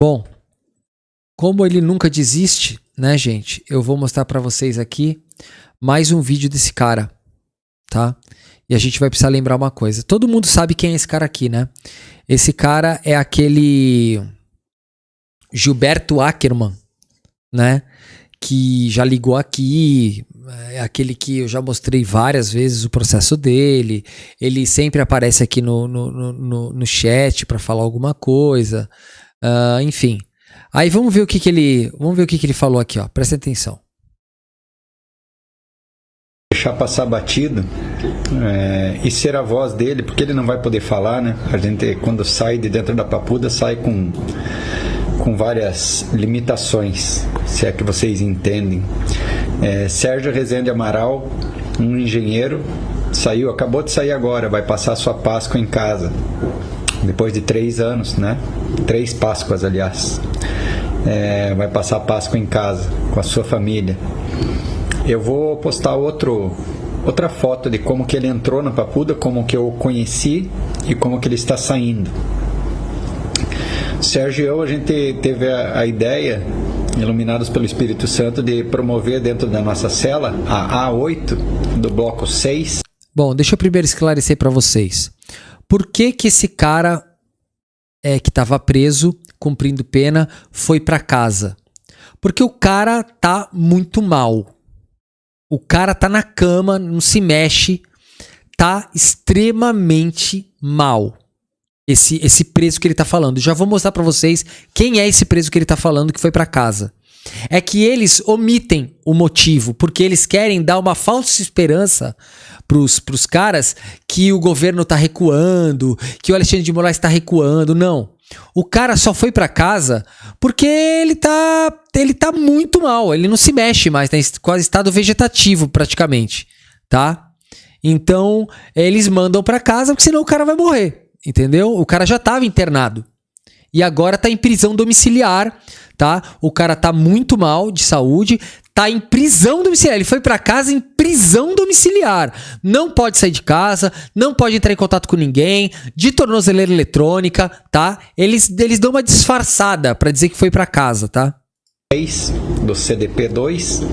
Bom, como ele nunca desiste, né, gente? Eu vou mostrar pra vocês aqui mais um vídeo desse cara, tá? E a gente vai precisar lembrar uma coisa. Todo mundo sabe quem é esse cara aqui, né? Esse cara é aquele Gilberto Ackerman, né? Que já ligou aqui, é aquele que eu já mostrei várias vezes o processo dele. Ele sempre aparece aqui no chat para falar alguma coisa. Enfim. Aí vamos ver o que ele falou aqui, ó. Presta atenção. Deixar passar batido e ser a voz dele, porque ele não vai poder falar, né? A gente, quando sai de dentro da papuda, sai com várias limitações, se é que vocês entendem. Sérgio Rezende Amaral, um engenheiro, acabou de sair agora, vai passar sua Páscoa em casa, depois de 3 anos, né? 3 Páscoas, aliás. Vai passar a Páscoa em casa, com a sua família. Eu vou postar outra foto de como que ele entrou na papuda, como que eu o conheci e como que ele está saindo. Sérgio e eu, a gente teve a ideia, iluminados pelo Espírito Santo, de promover dentro da nossa cela a A8 do bloco 6. Bom, deixa eu primeiro esclarecer para vocês. Por que esse cara que estava preso, cumprindo pena, foi para casa? Porque o cara tá muito mal. O cara tá na cama, não se mexe, tá extremamente mal. Esse preso que ele tá falando. Já vou mostrar pra vocês quem é esse preso que ele tá falando que foi pra casa. É que eles omitem o motivo, porque eles querem dar uma falsa esperança pros caras que o governo tá recuando, que o Alexandre de Moraes tá recuando. Não. O cara só foi pra casa porque ele tá muito mal. Ele não se mexe mais, tá em quase estado vegetativo praticamente, tá? Então, eles mandam pra casa porque senão o cara vai morrer. Entendeu? O cara já estava internado. E agora tá em prisão domiciliar, tá? O cara tá muito mal de saúde, tá em prisão domiciliar. Ele foi pra casa em prisão domiciliar. Não pode sair de casa, não pode entrar em contato com ninguém, de tornozeleira eletrônica, tá? Eles dão uma disfarçada pra dizer que foi pra casa, tá? Do CDP2,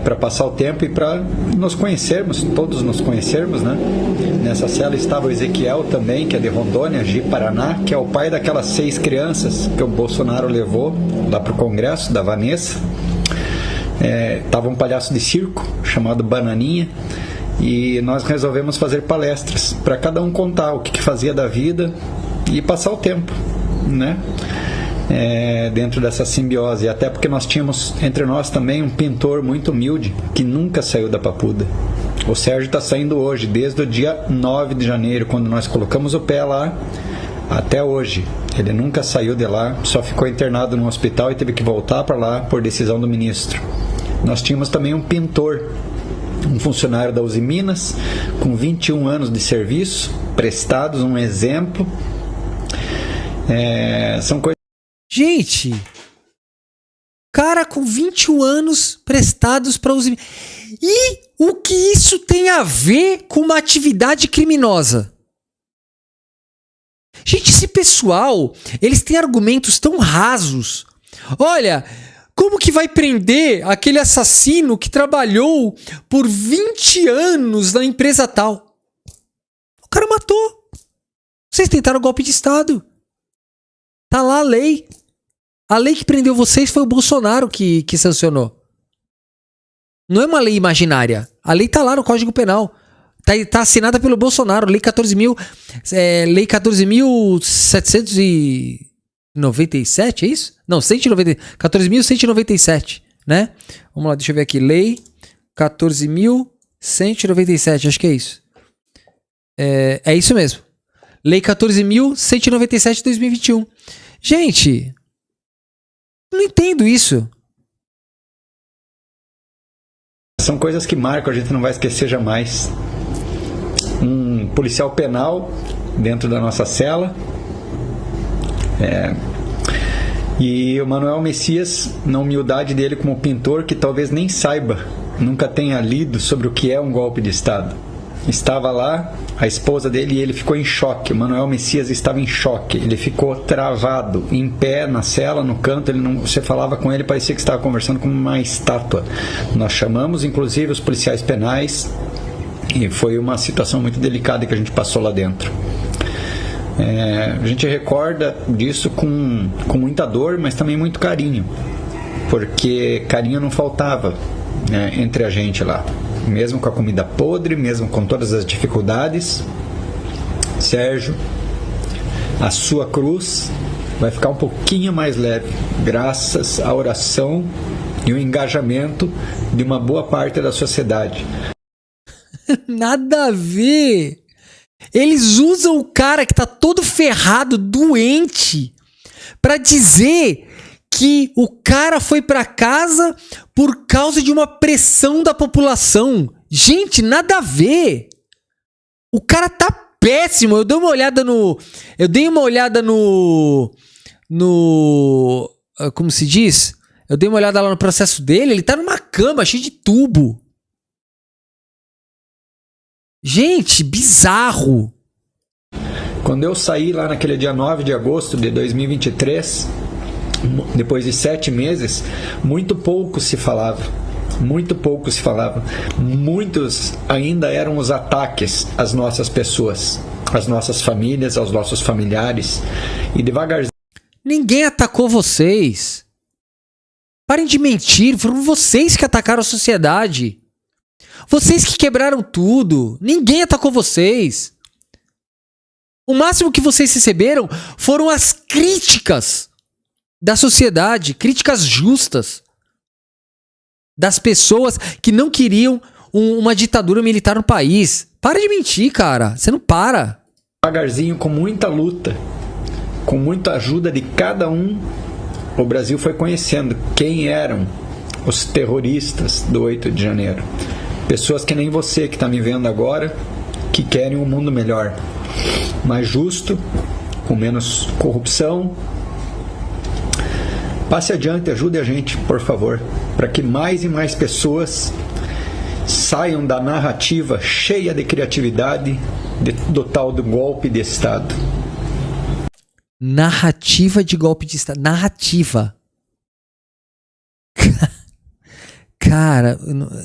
para passar o tempo e para nos conhecermos, todos nos conhecermos, né? Nessa cela estava o Ezequiel também, que é de Rondônia, Ji Paraná, que é o pai daquelas 6 crianças que o Bolsonaro levou lá para o Congresso, da Vanessa. Estava um palhaço de circo chamado Bananinha, e nós resolvemos fazer palestras para cada um contar o que fazia da vida e passar o tempo, né? Dentro dessa simbiose, até porque nós tínhamos entre nós também um pintor muito humilde que nunca saiu da papuda. O Sérgio está saindo hoje, desde o dia 9 de janeiro, quando nós colocamos o pé lá, até hoje. Ele nunca saiu de lá, só ficou internado no hospital e teve que voltar para lá por decisão do ministro. Nós tínhamos também um pintor, um funcionário da Uzi Minas, com 21 anos de serviço, prestados, um exemplo. São coisas... Gente, cara com 21 anos prestados para Uzi Minas. E o que isso tem a ver com uma atividade criminosa? Gente, esse pessoal, eles têm argumentos tão rasos. Olha, como que vai prender aquele assassino que trabalhou por 20 anos na empresa tal? O cara matou. Vocês tentaram golpe de Estado. Tá lá a lei. A lei que prendeu vocês foi o Bolsonaro que sancionou. Não é uma lei imaginária. A lei tá lá no Código Penal. Tá assinada pelo Bolsonaro. Lei 14.797, é isso? Não, 14.197, né? Vamos lá, deixa eu ver aqui. Lei 14.197, acho que é isso. É isso mesmo. Lei 14.197 de 2021. Gente, não entendo isso. São coisas que marcam, a gente não vai esquecer jamais. Um policial penal dentro da nossa cela. E o Manuel Messias, na humildade dele como pintor, que talvez nem saiba, nunca tenha lido sobre o que é um golpe de Estado. estava lá, a esposa dele, e ele ficou em choque. O Manuel Messias estava em choque. Ele ficou travado, em pé, na cela, no canto. Ele não, você falava com ele, parecia que estava conversando com uma estátua. Nós chamamos, inclusive, os policiais penais, e foi uma situação muito delicada que a gente passou lá dentro. A gente recorda disso com muita dor, mas também muito carinho, porque carinho não faltava, né, entre a gente lá. Mesmo com a comida podre, mesmo com todas as dificuldades, Sérgio, a sua cruz vai ficar um pouquinho mais leve, graças à oração e o engajamento de uma boa parte da sociedade. Nada a ver! Eles usam o cara que tá todo ferrado, doente, pra dizer que o cara foi pra casa por causa de uma pressão da população. Gente, nada a ver. O cara tá péssimo. Eu dei uma olhada no como se diz? Eu dei uma olhada lá no processo dele. Ele tá numa cama cheio de tubo. Gente, bizarro. Quando eu saí lá naquele dia 9 de agosto de 2023, depois de 7 meses, muito pouco se falava. Muitos ainda eram os ataques às nossas pessoas, às nossas famílias, aos nossos familiares. E devagarzinho... Ninguém atacou vocês. Parem de mentir, foram vocês que atacaram a sociedade. Vocês que quebraram tudo. Ninguém atacou vocês. O máximo que vocês receberam foram as críticas da sociedade, críticas justas das pessoas que não queriam uma ditadura militar no país. Para de mentir, cara. Você não para. Devagarzinho, com muita luta, com muita ajuda de cada um, o Brasil foi conhecendo quem eram os terroristas do 8 de janeiro. Pessoas que nem você que está me vendo agora, que querem um mundo melhor, mais justo, com menos corrupção. Passe adiante, ajude a gente, por favor, para que mais e mais pessoas saiam da narrativa cheia de criatividade do tal do golpe de Estado. Narrativa de golpe de Estado. Narrativa. Cara,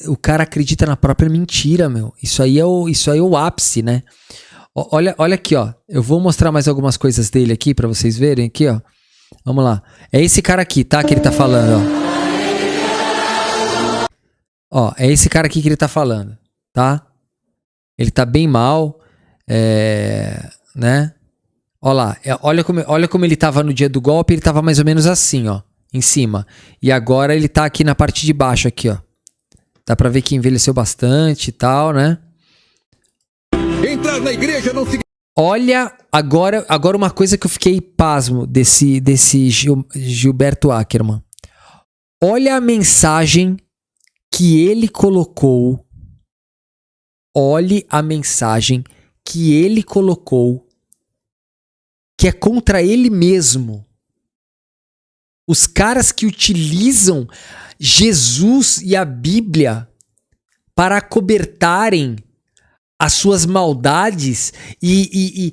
o cara acredita na própria mentira, meu. Isso aí é o ápice, né? Olha aqui, ó. Eu vou mostrar mais algumas coisas dele aqui pra vocês verem aqui, ó. Vamos lá. É esse cara aqui, tá? Que ele tá falando, ó. Ó, é esse cara aqui que ele tá falando, tá? Ele tá bem mal, né? Ó lá, olha como ele tava no dia do golpe, ele tava mais ou menos assim, ó. Em cima. E agora ele tá aqui na parte de baixo, aqui, ó. Dá pra ver que envelheceu bastante e tal, né? Entrar na igreja não significa... Olha, agora uma coisa que eu fiquei pasmo desse Gilberto Ackerman. Olha a mensagem que ele colocou. Olhe a mensagem que ele colocou, que é contra ele mesmo. Os caras que utilizam Jesus e a Bíblia para acobertarem as suas maldades e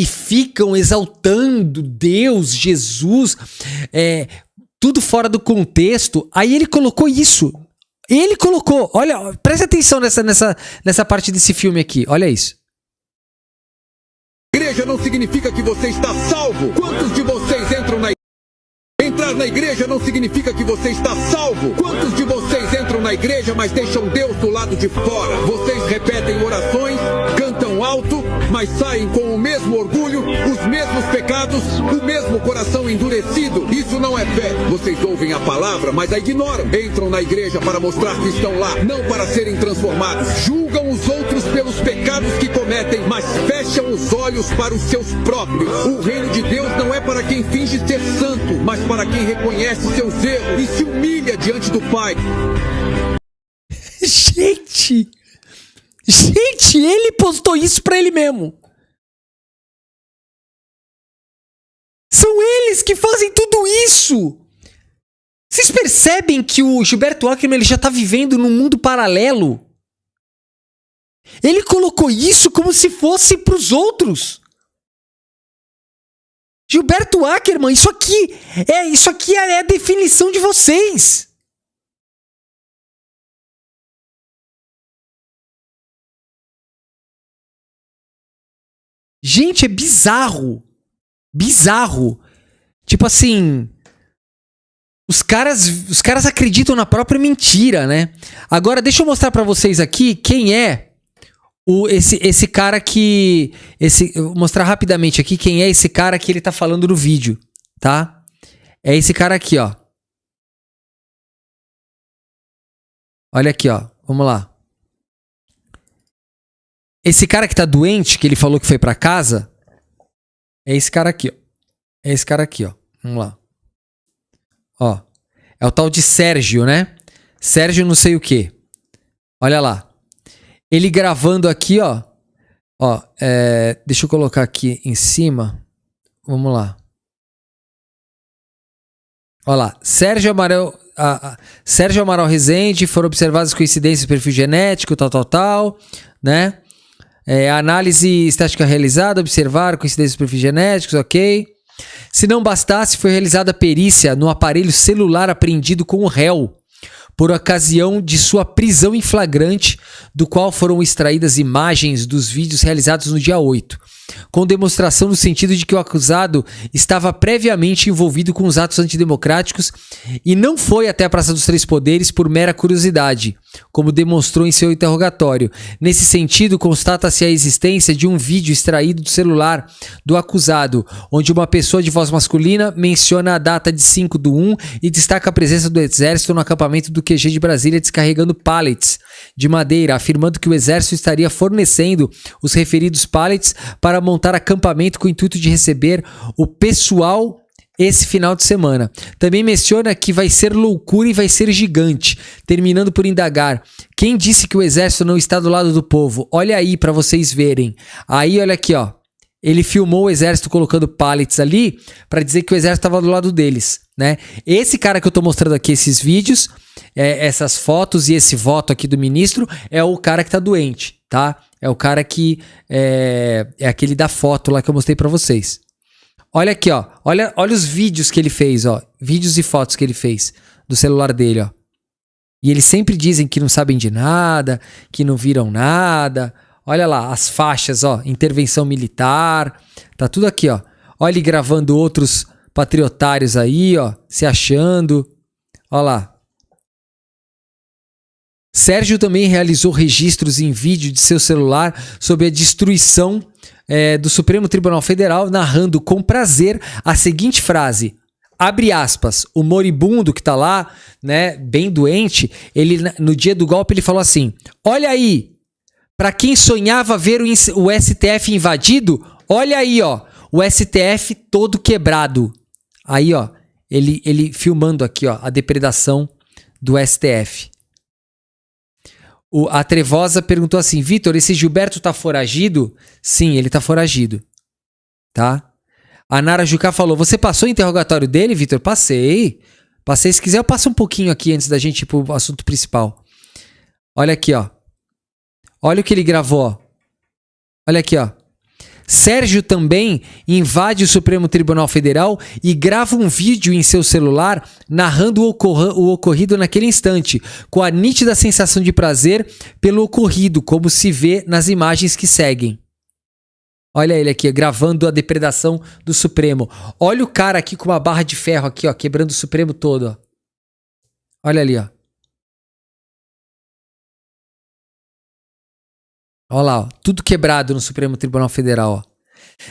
ficam exaltando Deus, Jesus, tudo fora do contexto. Aí ele colocou isso. Ele colocou. Olha, presta atenção nessa parte desse filme aqui. Olha isso. Igreja não significa que você está salvo. Quantos de vocês entram na igreja? Entrar na igreja não significa que você está salvo. Quantos de vocês entram na igreja, mas deixam Deus do lado de fora? Vocês repetem orações, cantam alto, mas saem com o mesmo orgulho, os mesmos pecados, o mesmo coração endurecido. Isso não é fé. Vocês ouvem a palavra, mas a ignoram. Entram na igreja para mostrar que estão lá, não para serem transformados. Julgam os outros pelos pecados que cometem, mas fecham os olhos para os seus próprios. O reino de Deus não é para quem finge ser santo, mas para quem reconhece seus erros e se humilha diante do Pai. Gente, ele postou isso pra ele mesmo. São eles que fazem tudo isso. Vocês percebem que o Gilberto Ackerman ele já tá vivendo num mundo paralelo? Ele colocou isso como se fosse para os outros. Gilberto Ackerman, isso aqui é a definição de vocês. Gente, é bizarro. Bizarro. Tipo assim, os caras acreditam na própria mentira, né? Agora, deixa eu mostrar pra vocês aqui quem é esse cara que... vou mostrar rapidamente aqui quem é esse cara que ele tá falando no vídeo, tá? É esse cara aqui, ó. Olha aqui, ó. Vamos lá. Esse cara que tá doente, que ele falou que foi pra casa, é esse cara aqui, ó. É esse cara aqui, ó. Vamos lá. Ó. É o tal de Sérgio, né? Sérgio não sei o quê. Olha lá. Ele gravando aqui, ó. Ó, deixa eu colocar aqui em cima. Vamos lá. Olha lá. Sérgio Amaral Rezende, foram observadas coincidências do perfil genético, tal, né? Análise estática realizada, observar coincidências do perfil genéticos, ok. Se não bastasse, foi realizada perícia no aparelho celular apreendido com o réu, por ocasião de sua prisão em flagrante, do qual foram extraídas imagens dos vídeos realizados no dia 8, com demonstração no sentido de que o acusado estava previamente envolvido com os atos antidemocráticos e não foi até a Praça dos Três Poderes por mera curiosidade, como demonstrou em seu interrogatório. Nesse sentido, constata-se a existência de um vídeo extraído do celular do acusado, onde uma pessoa de voz masculina menciona a data de 5/1 e destaca a presença do exército no acampamento do QG de Brasília descarregando pallets de madeira, afirmando que o exército estaria fornecendo os referidos pallets para montar acampamento com o intuito de receber o pessoal esse final de semana. Também menciona que vai ser loucura e vai ser gigante, terminando por indagar: quem disse que o exército não está do lado do povo? Olha aí para vocês verem. Aí, olha aqui, ó. Ele filmou o exército colocando pallets ali para dizer que o exército estava do lado deles, né? Esse cara que eu tô mostrando aqui, esses vídeos, essas fotos e esse voto aqui do ministro, é o cara que tá doente, tá? É o cara que é aquele da foto lá que eu mostrei para vocês. Olha aqui, ó. Olha os vídeos que ele fez, ó. Vídeos e fotos que ele fez do celular dele, ó. E eles sempre dizem que não sabem de nada, que não viram nada. Olha lá, as faixas, ó. Intervenção militar. Tá tudo aqui, ó. Olha ele gravando outros patriotários aí, ó. Se achando. Olha lá. Sérgio também realizou registros em vídeo de seu celular sobre a destruição do Supremo Tribunal Federal, narrando com prazer a seguinte frase, abre aspas, o moribundo que tá lá, né, bem doente, ele no dia do golpe ele falou assim, olha aí, pra quem sonhava ver o STF invadido, olha aí, ó, o STF todo quebrado. Aí, ó, ele filmando aqui, ó, a depredação do STF. A Trevosa perguntou assim, Vitor, esse Gilberto tá foragido? Sim, ele tá foragido. Tá? A Nara Jucá falou, você passou o interrogatório dele, Vitor? Passei. Passei, se quiser eu passo um pouquinho aqui antes da gente ir pro assunto principal. Olha aqui, ó. Olha o que ele gravou, ó. Olha aqui, ó. Sérgio também invade o Supremo Tribunal Federal e grava um vídeo em seu celular narrando o ocorrido naquele instante, com a nítida sensação de prazer pelo ocorrido, como se vê nas imagens que seguem. Olha ele aqui, gravando a depredação do Supremo. Olha o cara aqui com uma barra de ferro aqui, ó, quebrando o Supremo todo, ó. Olha ali, ó. Olha lá, ó, tudo quebrado no Supremo Tribunal Federal, ó.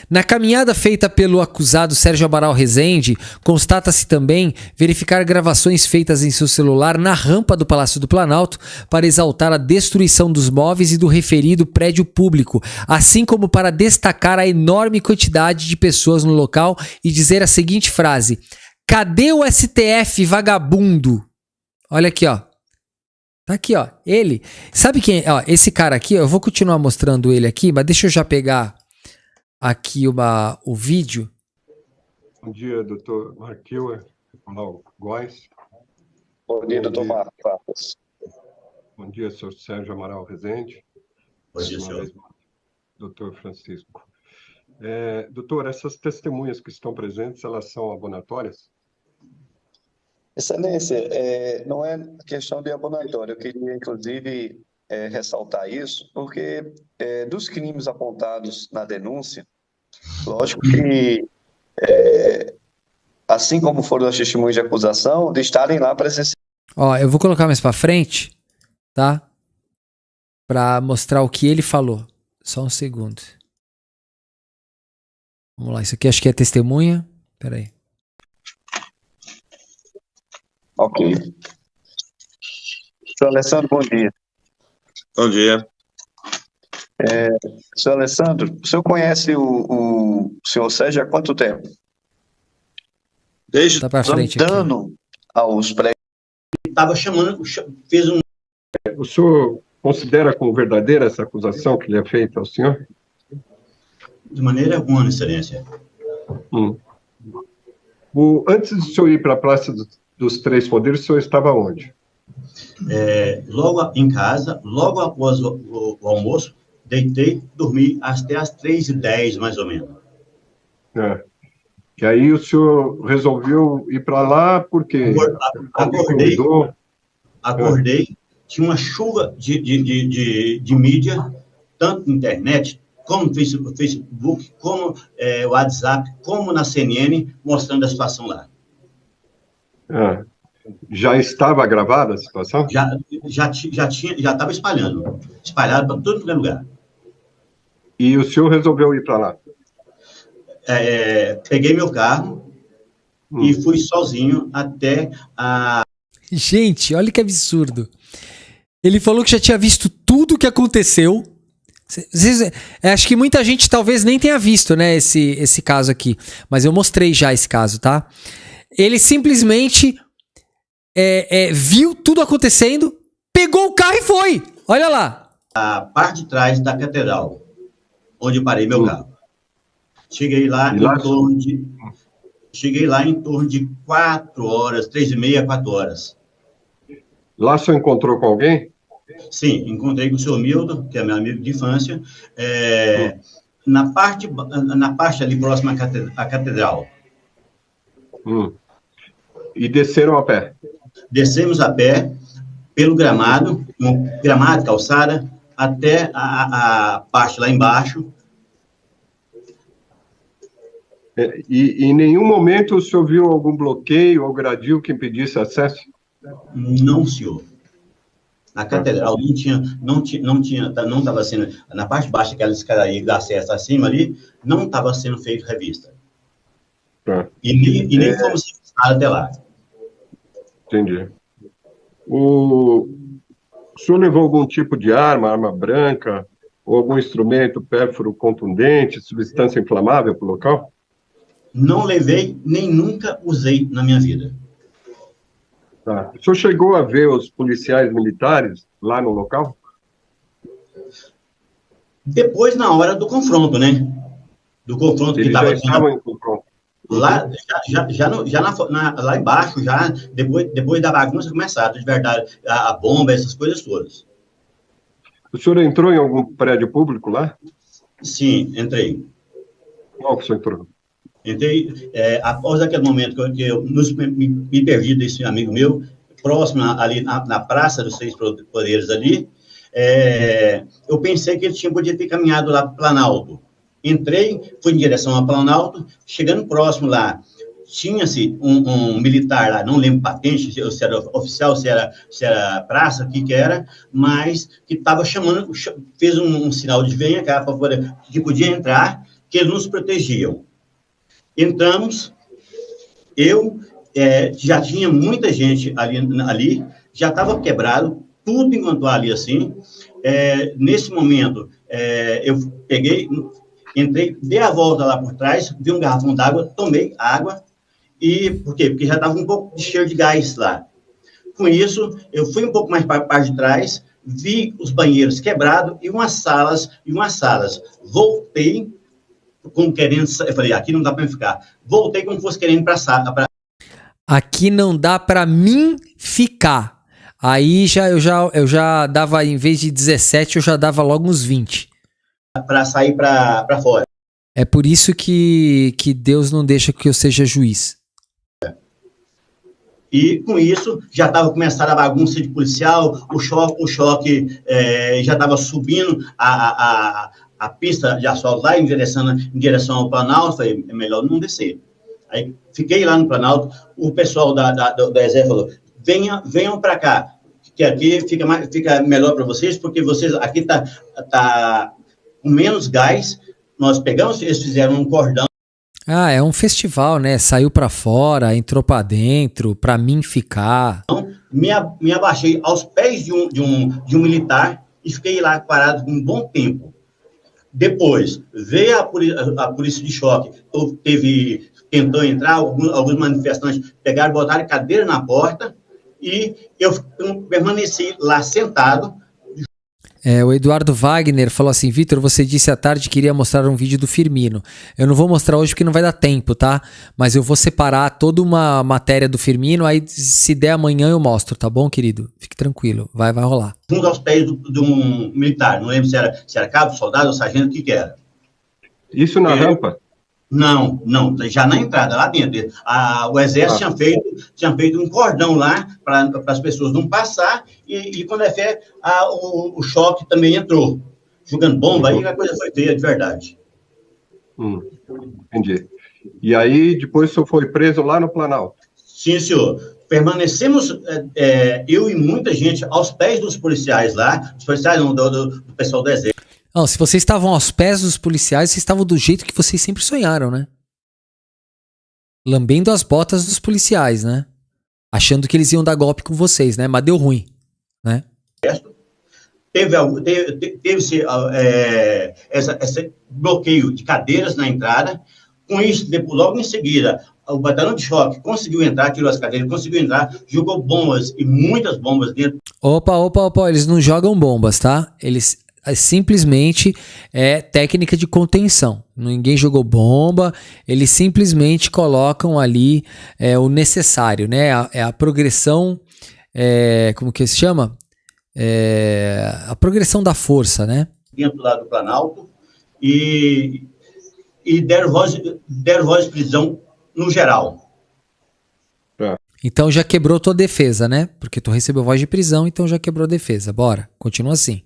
Na caminhada feita pelo acusado Sérgio Amaral Rezende, constata-se também verificar gravações feitas em seu celular na rampa do Palácio do Planalto para exaltar a destruição dos móveis e do referido prédio público, assim como para destacar a enorme quantidade de pessoas no local e dizer a seguinte frase: cadê o STF, vagabundo? Olha aqui, ó. Tá aqui, ó. Ele. Sabe quem é? Ó, esse cara aqui, ó, eu vou continuar mostrando ele aqui, mas deixa eu já pegar aqui o vídeo. Bom dia, doutor Marquila, Paulo Góes. Bom dia, doutor Marcos. Bom dia, senhor Sérgio Amaral Rezende. Bom dia, Uma senhor. vez mais, doutor Francisco. Doutor, essas testemunhas que estão presentes, elas são abonatórias? Excelência, não é questão de abonatório. Eu queria, inclusive, ressaltar isso, porque dos crimes apontados na denúncia, lógico que, assim como foram as testemunhas de acusação, de estarem lá presenciando. Ó, eu vou colocar mais pra frente, tá? Pra mostrar o que ele falou. Só um segundo. Vamos lá, isso aqui acho que é testemunha. Pera aí. Ok. Senhor Alessandro, bom dia. Bom dia. Senhor Alessandro, o senhor conhece o senhor Sérgio há quanto tempo? Desde Tá pra frente aqui. Dando aos prédios. estava chamando, fez um... O senhor considera como verdadeira essa acusação que lhe é feita ao senhor? De maneira alguma, Excelência. Antes do senhor ir para a Praça dos Três Poderes, o senhor estava onde? Logo em casa, logo após o almoço, deitei, dormi até as 3h10, mais ou menos. E aí o senhor resolveu ir para lá por quê? Acordei, tinha uma chuva de mídia, tanto na internet, como no Facebook, como WhatsApp, como na CNN, mostrando a situação lá. Já estava gravada a situação? Já estava espalhado para todo lugar. E o senhor resolveu ir para lá? Peguei meu carro e fui sozinho até a... Gente, olha que absurdo. Ele falou que já tinha visto tudo o que aconteceu. Acho que muita gente talvez nem tenha visto, né, esse caso aqui. Mas eu mostrei já esse caso, tá? Ele simplesmente viu tudo acontecendo, pegou o carro e foi. Olha lá. A parte de trás da catedral, onde eu parei meu carro. Cheguei lá em torno de 4 horas, 3h30, 4 horas. Lá o senhor encontrou com alguém? Sim, encontrei com o senhor Milton, que é meu amigo de infância, na parte ali próxima à catedral. E desceram a pé? Descemos a pé pelo gramado, calçada, até a parte lá embaixo. E em nenhum momento o senhor viu algum bloqueio ou gradil que impedisse acesso? Não, senhor. A catedral não estava sendo, na parte de baixo daquela escadaria que dá acesso acima ali, não estava sendo feito revista. E nem fomos até lá. Entendi. O senhor levou algum tipo de arma branca, ou algum instrumento pérfuro contundente, substância inflamável para o local? Não levei, nem nunca usei na minha vida. Tá. O senhor chegou a ver os policiais militares lá no local? Depois, na hora do confronto, né? Do confronto Eles que estava... já estavam em confronto. Lá, lá embaixo, já, depois da bagunça começaram, de verdade, a bomba, essas coisas todas. O senhor entrou em algum prédio público lá? Sim, entrei. Qual que o senhor entrou? Entrei, após aquele momento que eu me perdi desse amigo meu, próximo ali na Praça dos Três Poderes ali, eu pensei que ele podia ter caminhado lá para o Planalto. Entrei, fui em direção ao Planalto, chegando próximo lá, tinha-se um militar lá, não lembro patente, se era oficial, se era praça, o que era, mas que estava chamando, fez um sinal de venha cá, para poder, que podia entrar, que eles nos protegiam. Entramos, já tinha muita gente ali já estava quebrado, tudo enquanto ali assim. Nesse momento, eu peguei, entrei, dei a volta lá por trás, vi um garrafão d'água, tomei água, e por quê? Porque já estava um pouco de cheiro de gás lá. Com isso, eu fui um pouco mais para a parte de trás, vi os banheiros quebrados e umas salas. Voltei, como querendo, eu falei, aqui não dá para ficar. Voltei como fosse querendo ir para a sala. Aqui não dá para mim ficar. Aí eu já dava, em vez de 17, eu já dava logo uns 20. Para sair para fora. É por isso que Deus não deixa que eu seja juiz. E com isso já estava começando a bagunça de policial, o choque já estava subindo a pista de asfalto lá em direção ao Planalto. Falei, é melhor não descer. Aí fiquei lá no Planalto, o pessoal do Exército falou, venham para cá, que aqui fica melhor para vocês, porque vocês aqui tá com menos gás. Nós pegamos, eles fizeram um cordão. Ah, é um festival, né? Saiu pra fora, entrou pra dentro, pra mim ficar. Me abaixei aos pés de um militar e fiquei lá parado por um bom tempo. Depois, veio a polícia de choque, tentou entrar, alguns manifestantes pegaram, botaram cadeira na porta e eu permaneci lá sentado. O Eduardo Wagner falou assim, Vitor, você disse à tarde que iria mostrar um vídeo do Firmino. Eu não vou mostrar hoje porque não vai dar tempo, tá? Mas eu vou separar toda uma matéria do Firmino, aí se der amanhã eu mostro, tá bom, querido? Fique tranquilo, vai rolar. Junto aos pés de um militar, não lembro se era cabo, soldado ou sargento, o que era. Isso na rampa? Não, já na entrada, lá dentro. O Exército tinha feito um cordão lá para as pessoas não passar e quando é fé, o choque também entrou, jogando bomba, aí a coisa foi feia de verdade. Entendi. E aí, depois o senhor foi preso lá no Planalto? Sim, senhor. Permanecemos, eu e muita gente, aos pés dos policiais lá, dos policiais não, do pessoal do Exército. Não, se vocês estavam aos pés dos policiais, vocês estavam do jeito que vocês sempre sonharam, né? Lambendo as botas dos policiais, né? Achando que eles iam dar golpe com vocês, né? Mas deu ruim, né? Teve-se esse bloqueio de cadeiras na entrada. Com isso, logo em seguida, o batalhão de choque conseguiu entrar, tirou as cadeiras, conseguiu entrar, jogou bombas e muitas bombas dentro. Opa, eles não jogam bombas, tá? Eles simplesmente técnica de contenção. Ninguém jogou bomba, eles simplesmente colocam ali o necessário, né? A progressão, como que se chama? A progressão da força, né? Dentro lá do Planalto e deram voz de prisão no geral. Então já quebrou tua defesa, né? Porque tu recebeu voz de prisão, então já quebrou a defesa. Bora, continua assim.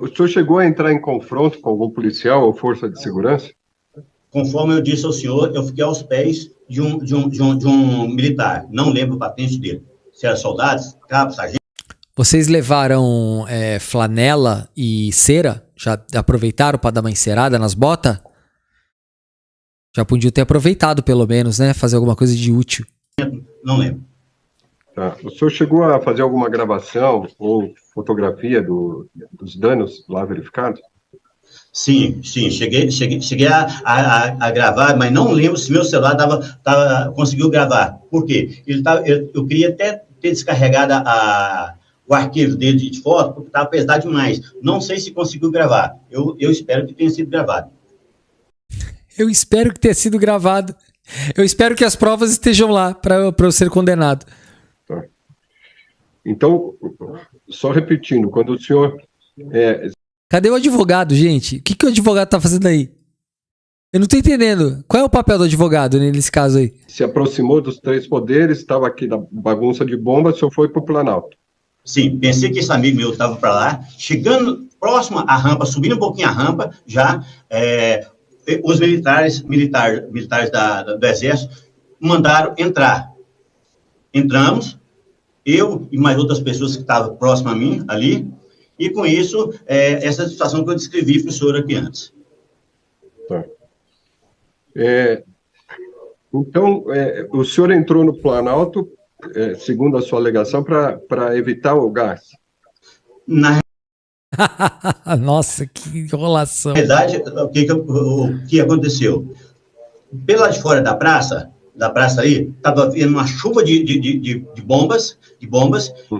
O senhor chegou a entrar em confronto com algum policial ou força de segurança? Conforme eu disse ao senhor, eu fiquei aos pés de um militar. Não lembro o patente dele. Se era soldado, cabo, sargento. Vocês levaram flanela e cera? Já aproveitaram para dar uma encerada nas botas? Já podiam ter aproveitado, pelo menos, né? Fazer alguma coisa de útil. Não lembro. Tá. O senhor chegou a fazer alguma gravação ou fotografia dos danos lá verificados? Sim. Cheguei a gravar, mas não lembro se meu celular conseguiu gravar. Por quê? Eu queria até ter descarregado o arquivo dele de foto, porque estava pesado demais. Não sei se conseguiu gravar. Eu espero que tenha sido gravado. Eu espero que tenha sido gravado. Eu espero que as provas estejam lá para eu ser condenado. Tá. Então, só repetindo, quando o senhor... Cadê o advogado, gente? O que o advogado tá fazendo aí? Eu não tô entendendo. Qual é o papel do advogado nesse caso aí? Se aproximou dos três poderes, estava aqui na bagunça de bomba, o senhor foi para o Planalto. Sim, pensei que esse amigo meu estava para lá, chegando próximo à rampa, subindo um pouquinho a rampa, já os militares do Exército mandaram entrar. Entramos, eu e mais outras pessoas que estavam próximas a mim ali, e com isso, essa situação que eu descrevi para o senhor aqui antes. Tá. Então, o senhor entrou no Planalto, segundo a sua alegação, para evitar o gás? Nossa, que enrolação. Na verdade, o que aconteceu? Pela de fora da praça aí, estava vindo uma chuva de bombas,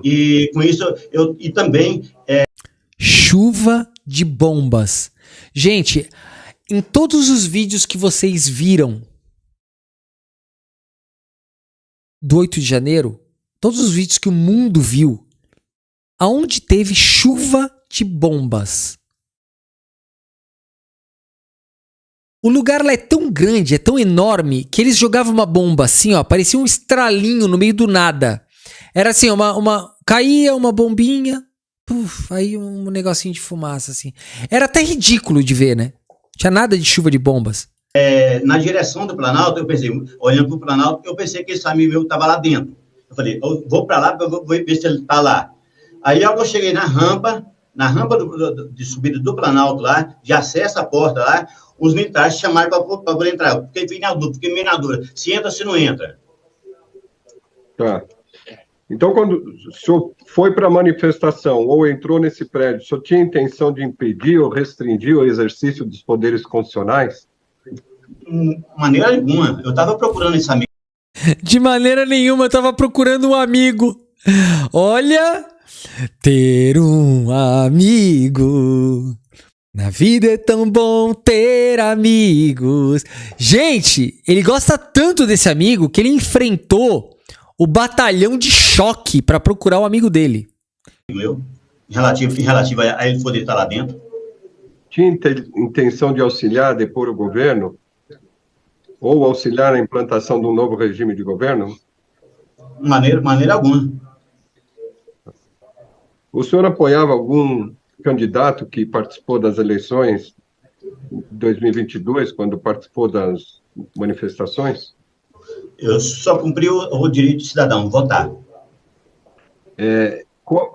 e com isso, e também... Chuva de bombas. Gente, em todos os vídeos que vocês viram do 8 de janeiro, todos os vídeos que o mundo viu, aonde teve chuva de bombas. O lugar lá é tão grande, é tão enorme, que eles jogavam uma bomba assim, ó, parecia um estralinho no meio do nada. Era assim, caía uma bombinha, puf, aí um negocinho de fumaça, assim. Era até ridículo de ver, né? Tinha nada de chuva de bombas. Na direção do Planalto, eu pensei, olhando para o Planalto, eu pensei que esse amigo meu estava lá dentro. Eu falei, eu vou para lá, eu vou ver se ele está lá. Aí eu cheguei na rampa de subida do Planalto lá, de acesso à porta lá, os militares chamaram para poder entrar. Eu fiquei meio na dúvida, se entra ou se não entra. Tá. Então, quando o senhor foi para a manifestação ou entrou nesse prédio, o senhor tinha intenção de impedir ou restringir o exercício dos poderes constitucionais? De maneira alguma. Eu estava procurando esse amigo. De maneira nenhuma, eu estava procurando um amigo. Olha, ter um amigo. Na vida é tão bom ter amigos. Gente, ele gosta tanto desse amigo que ele enfrentou o batalhão de choque para procurar o amigo dele. Meu, relativo a ele poder estar lá dentro. Tinha intenção de auxiliar, depor o governo? Ou auxiliar na implantação de um novo regime de governo? Maneira alguma. O senhor apoiava algum candidato que participou das eleições de 2022, quando participou das manifestações? Eu só cumpri o direito de cidadão, votar. Qual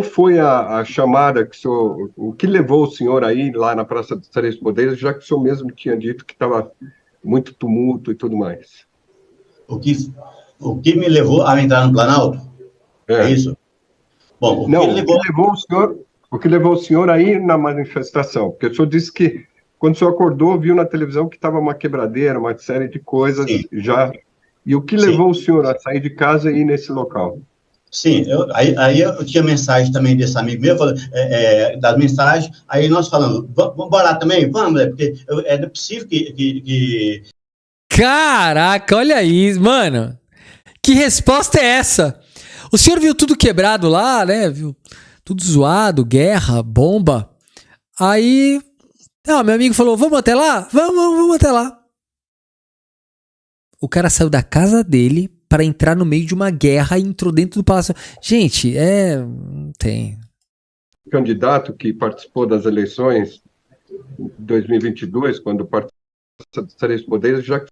foi a chamada que o que levou o senhor aí lá na Praça dos Três Poderes, já que o senhor mesmo tinha dito que estava muito tumulto e tudo mais? O que me levou a entrar no Planalto? É isso? Bom, o que levou o senhor aí na manifestação? Porque o senhor disse que, quando o senhor acordou, viu na televisão que estava uma quebradeira, uma série de coisas. Sim. Já. E o que levou o senhor a sair de casa e ir nesse local? Sim, aí eu tinha mensagem também desse amigo meu, das mensagens, aí nós falamos, vamos lá também? Vamos, porque é possível que... Caraca, olha aí, mano. Que resposta é essa? O senhor viu tudo quebrado lá, né? Viu tudo zoado, guerra, bomba. Aí, meu amigo falou, vamos até lá? Vamos até lá. O cara saiu da casa dele para entrar no meio de uma guerra e entrou dentro do palácio. Gente, não tem. Candidato que participou das eleições de 2022, quando participou dos Três Poderes, já...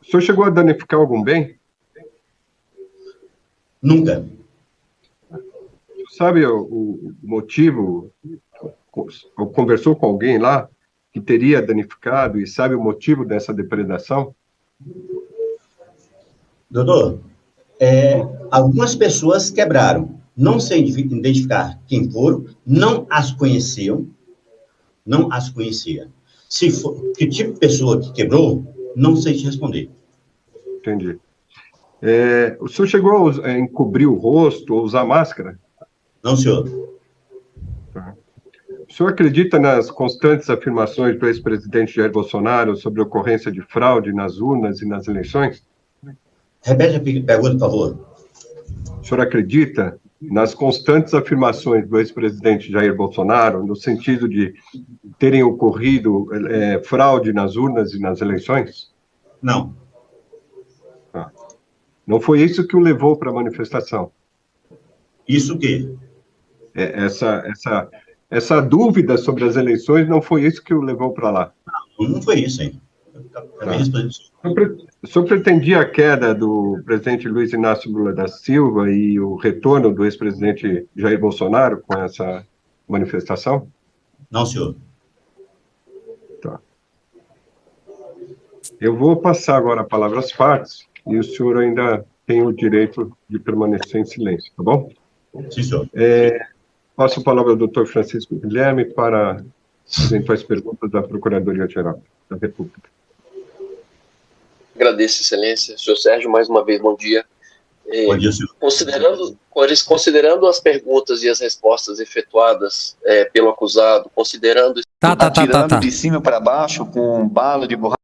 O senhor chegou a danificar algum bem? Nunca. Sabe o motivo? Ou conversou com alguém lá que teria danificado e sabe o motivo dessa depredação? Doutor, algumas pessoas quebraram. Não sei identificar quem foram, não as conheciam. Se for, que tipo de pessoa que quebrou, não sei te responder. Entendi. O senhor chegou a encobrir o rosto ou usar máscara? Não, senhor. Tá. O senhor acredita nas constantes afirmações do ex-presidente Jair Bolsonaro sobre a ocorrência de fraude nas urnas e nas eleições? Repete a pergunta, por favor. O senhor acredita nas constantes afirmações do ex-presidente Jair Bolsonaro, no sentido de terem ocorrido fraude nas urnas e nas eleições? Não. Não foi isso que o levou para a manifestação? Isso o quê? Essa dúvida sobre as eleições não foi isso que o levou para lá? Não foi isso, hein? O senhor pretendia a queda do presidente Luiz Inácio Lula da Silva e o retorno do ex-presidente Jair Bolsonaro com essa manifestação? Não, senhor. Tá. Eu vou passar agora a palavra às partes e o senhor ainda tem o direito de permanecer em silêncio, tá bom? Sim, senhor. Passo a palavra ao doutor Francisco Guilherme para eventuais perguntas da Procuradoria-Geral da República. Agradeço, excelência. Senhor Sérgio, mais uma vez, bom dia. Bom dia, senhor. Considerando as perguntas e as respostas efetuadas pelo acusado, considerando... Atirando de cima para baixo com bala de borracha.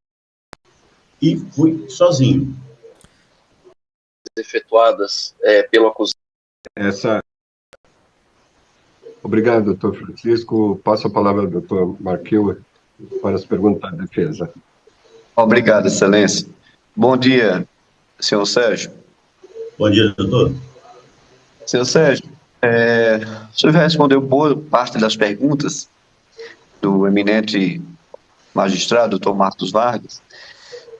E fui sozinho. efetuadas pelo acusado. Obrigado, doutor Francisco. Passo a palavra ao doutor Marquil para as perguntas da defesa. Obrigado, excelência. Bom dia, senhor Sérgio. Bom dia, doutor. Senhor Sérgio, o senhor já respondeu boa parte das perguntas do eminente magistrado, doutor Marcos Vargas,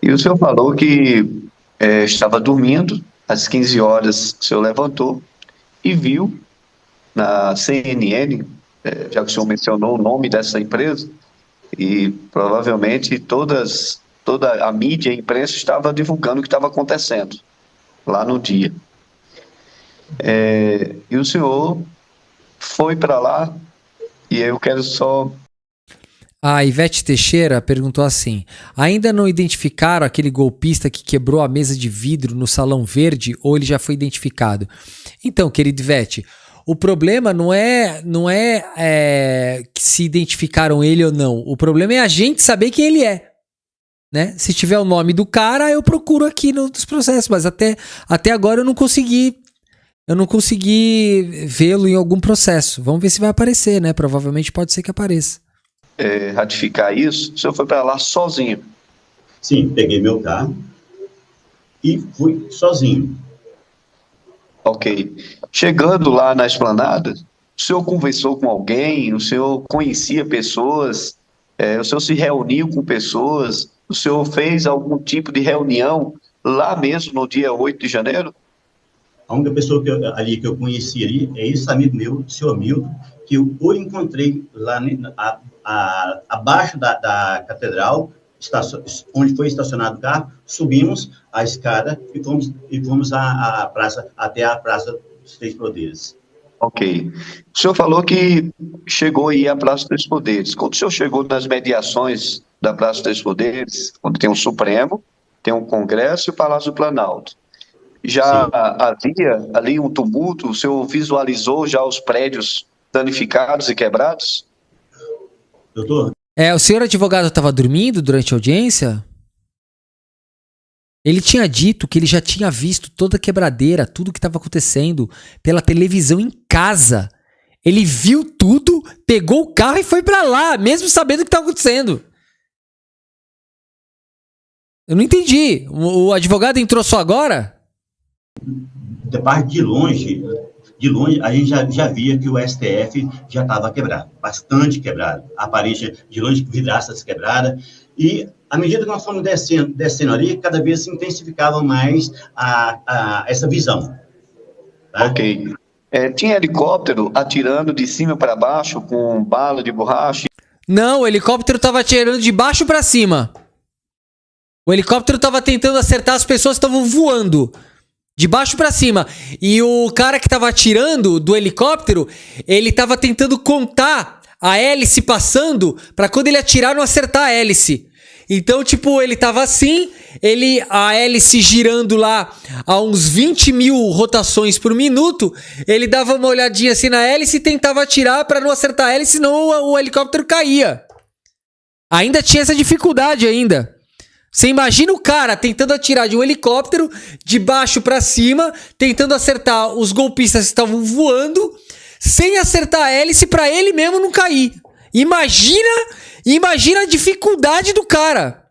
e o senhor falou que estava dormindo, às 15 horas o senhor levantou e viu na CNN, já que o senhor mencionou o nome dessa empresa, e provavelmente toda a mídia e a imprensa estava divulgando o que estava acontecendo lá no dia. E o senhor foi para lá, e eu quero só... A Ivete Teixeira perguntou assim: ainda não identificaram aquele golpista que quebrou a mesa de vidro no Salão Verde, ou ele já foi identificado? Então, querido Ivete, o problema não é que se identificaram ele ou não. O problema é a gente saber quem ele é, né? Se tiver o nome do cara, eu procuro aqui nos processos, mas até agora eu não consegui vê-lo em algum processo. Vamos ver se vai aparecer, né? Provavelmente pode ser que apareça. Ratificar isso, o senhor foi para lá sozinho? Sim, peguei meu carro e fui sozinho. Ok. Chegando lá na esplanada, o senhor conversou com alguém? O senhor conhecia pessoas? O senhor se reuniu com pessoas? O senhor fez algum tipo de reunião lá mesmo no dia 8 de janeiro? A única pessoa que eu conheci ali é esse amigo meu, seu Hamilton, que eu o encontrei lá abaixo da catedral, onde foi estacionado o carro. Subimos a escada e fomos à praça, até a Praça dos Três Poderes. Ok. O senhor falou que chegou aí à Praça dos Três Poderes. Quando o senhor chegou nas mediações da Praça dos Três Poderes, onde tem o Supremo, tem o Congresso e o Palácio do Planalto, já Sim. havia ali um tumulto? O senhor visualizou já os prédios danificados e quebrados? Doutor? O senhor advogado estava dormindo durante a audiência? Ele tinha dito que ele já tinha visto toda a quebradeira, tudo que estava acontecendo pela televisão em casa. Ele viu tudo, pegou o carro e foi pra lá, mesmo sabendo o que estava acontecendo. Eu não entendi. O advogado entrou só agora? Da parte de longe, a gente já via que o STF já estava quebrado, bastante quebrado. A parede de longe, vidraças quebradas. E, à medida que nós fomos descendo ali, cada vez se intensificava mais essa visão. Tá? Ok. Tinha helicóptero atirando de cima para baixo com bala de borracha? Não, o helicóptero estava atirando de baixo para cima. O helicóptero estava tentando acertar as pessoas que estavam voando. De baixo pra cima. E o cara que tava atirando do helicóptero, ele tava tentando contar a hélice passando pra quando ele atirar não acertar a hélice. Então, tipo, ele tava assim, a hélice girando lá a uns 20 mil rotações por minuto, ele dava uma olhadinha assim na hélice e tentava atirar pra não acertar a hélice, senão o helicóptero caía. Ainda tinha essa dificuldade ainda. Você imagina o cara tentando atirar de um helicóptero de baixo pra cima, tentando acertar os golpistas que estavam voando, sem acertar a hélice pra ele mesmo não cair. Imagina a dificuldade do cara.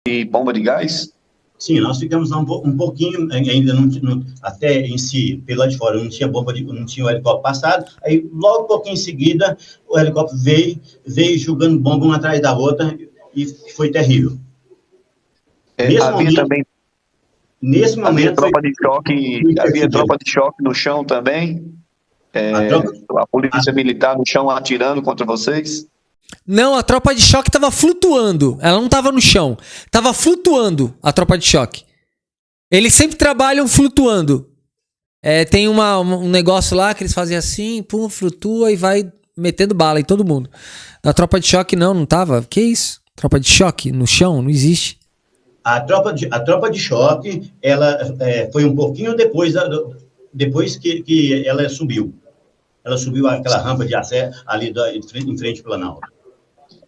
E bomba de gás? Sim, nós ficamos lá um pouquinho, ainda não, até em si, pelo lado de fora, não tinha não tinha o helicóptero passado. Aí, logo um pouquinho em seguida, o helicóptero veio jogando bomba uma atrás da outra e foi terrível. Nesse momento havia tropa de choque no chão também? A polícia militar no chão atirando contra vocês? Não, a tropa de choque tava flutuando. Ela não tava no chão. Tava flutuando a tropa de choque. Eles sempre trabalham flutuando. Tem um negócio lá que eles fazem assim, pum, flutua e vai metendo bala em todo mundo. A tropa de choque não tava. Que isso? Tropa de choque no chão? Não existe. A tropa de choque, ela foi um pouquinho depois que ela subiu. Ela subiu aquela rampa de acesso ali em frente ao Planalto.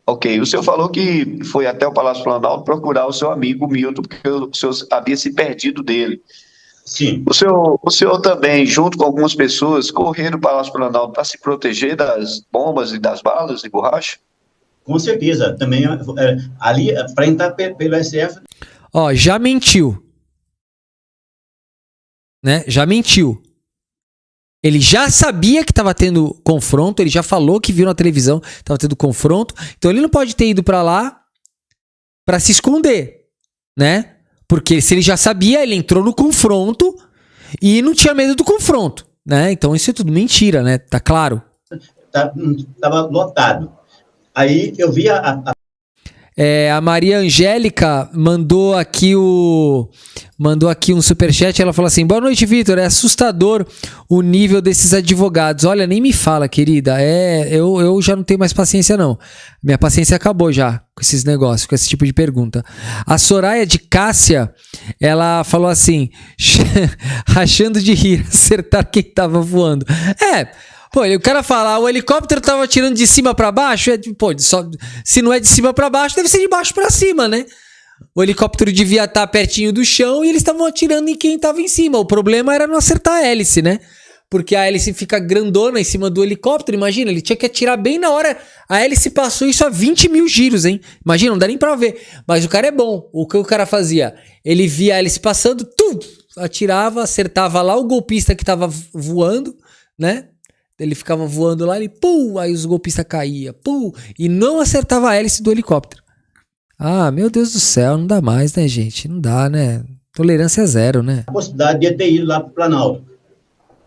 Ok, o senhor falou que foi até o Palácio Planalto procurar o seu amigo Milton, porque o senhor havia se perdido dele. Sim, O senhor também, junto com algumas pessoas, correram para o Palácio Planalto para se proteger das bombas e das balas de borracha? com certeza. Também ali, para entrar pelo SF, Ó, já mentiu. Né? Já mentiu. Ele já sabia que estava tendo confronto, ele já falou que viu na televisão que estava tendo confronto, então ele não pode ter ido para lá para se esconder, né? Porque se ele já sabia, ele entrou no confronto e não tinha medo do confronto, né? Então isso é tudo mentira, né? Tá claro? estava lotado. Aí eu vi a A Maria Angélica mandou aqui um superchat. Ela falou assim: boa noite, Vitor. É assustador o nível desses advogados. Olha, nem me fala, querida. Eu já não tenho mais paciência, não. Minha paciência acabou já com esses negócios, com esse tipo de pergunta. A Soraya de Cássia, ela falou assim: rachando de rir, acertar quem tava voando. Pô, o cara fala, o helicóptero tava atirando de cima pra baixo, se não é de cima pra baixo, deve ser de baixo pra cima, né? O helicóptero devia estar pertinho do chão e eles estavam atirando em quem tava em cima. O problema era não acertar a hélice, né? Porque a hélice fica grandona em cima do helicóptero, imagina, ele tinha que atirar bem na hora. A hélice passou isso a 20 mil giros, hein? Imagina, não dá nem pra ver. Mas o cara é bom. O que o cara fazia? Ele via a hélice passando, atirava, acertava lá o golpista que tava voando, né? Ele ficava voando lá, ele aí os golpistas caíam, e não acertava a hélice do helicóptero. Ah, meu Deus do céu, não dá mais, né, gente? Não dá, né? Tolerância é zero, né? A possibilidade de ter ido lá para o Planalto.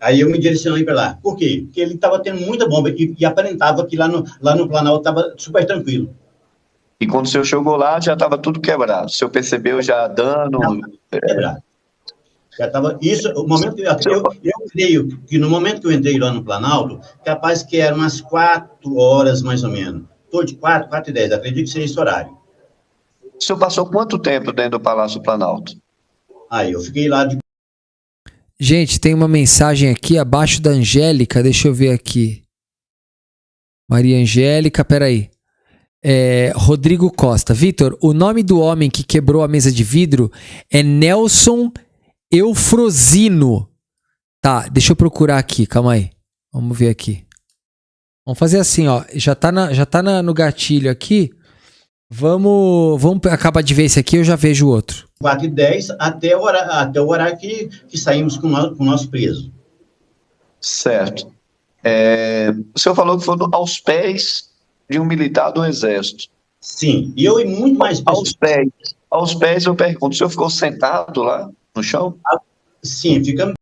Aí eu me direcionei para lá. Por quê? Porque ele estava tendo muita bomba e aparentava que lá no Planalto estava super tranquilo. E quando o senhor chegou lá, já estava tudo quebrado. O senhor percebeu já dano? Quebrado. Já estava. Isso, o momento que eu creio que no momento que eu entrei lá no Planalto, capaz que eram umas 4 horas mais ou menos. Estou de 4h10, acredito que seja esse horário. O senhor passou quanto tempo dentro do Palácio Planalto? Aí eu fiquei lá de. Gente, tem uma mensagem aqui abaixo da Angélica, deixa eu ver aqui. Maria Angélica, peraí. Rodrigo Costa. Vitor, o nome do homem que quebrou a mesa de vidro é Nelson Eufrosino. Tá, deixa eu procurar aqui, calma aí. Vamos ver aqui. Vamos fazer assim, ó. Já tá no gatilho aqui. Vamos acabar de ver esse aqui, eu já vejo o outro. 4h10 até o horário que saímos com o nosso preso. Certo. O senhor falou que foi aos pés de um militar do Exército. Sim, e eu e muito mais pessoas. Aos pés eu pergunto, o senhor ficou sentado lá no chão? Sim, ficamos.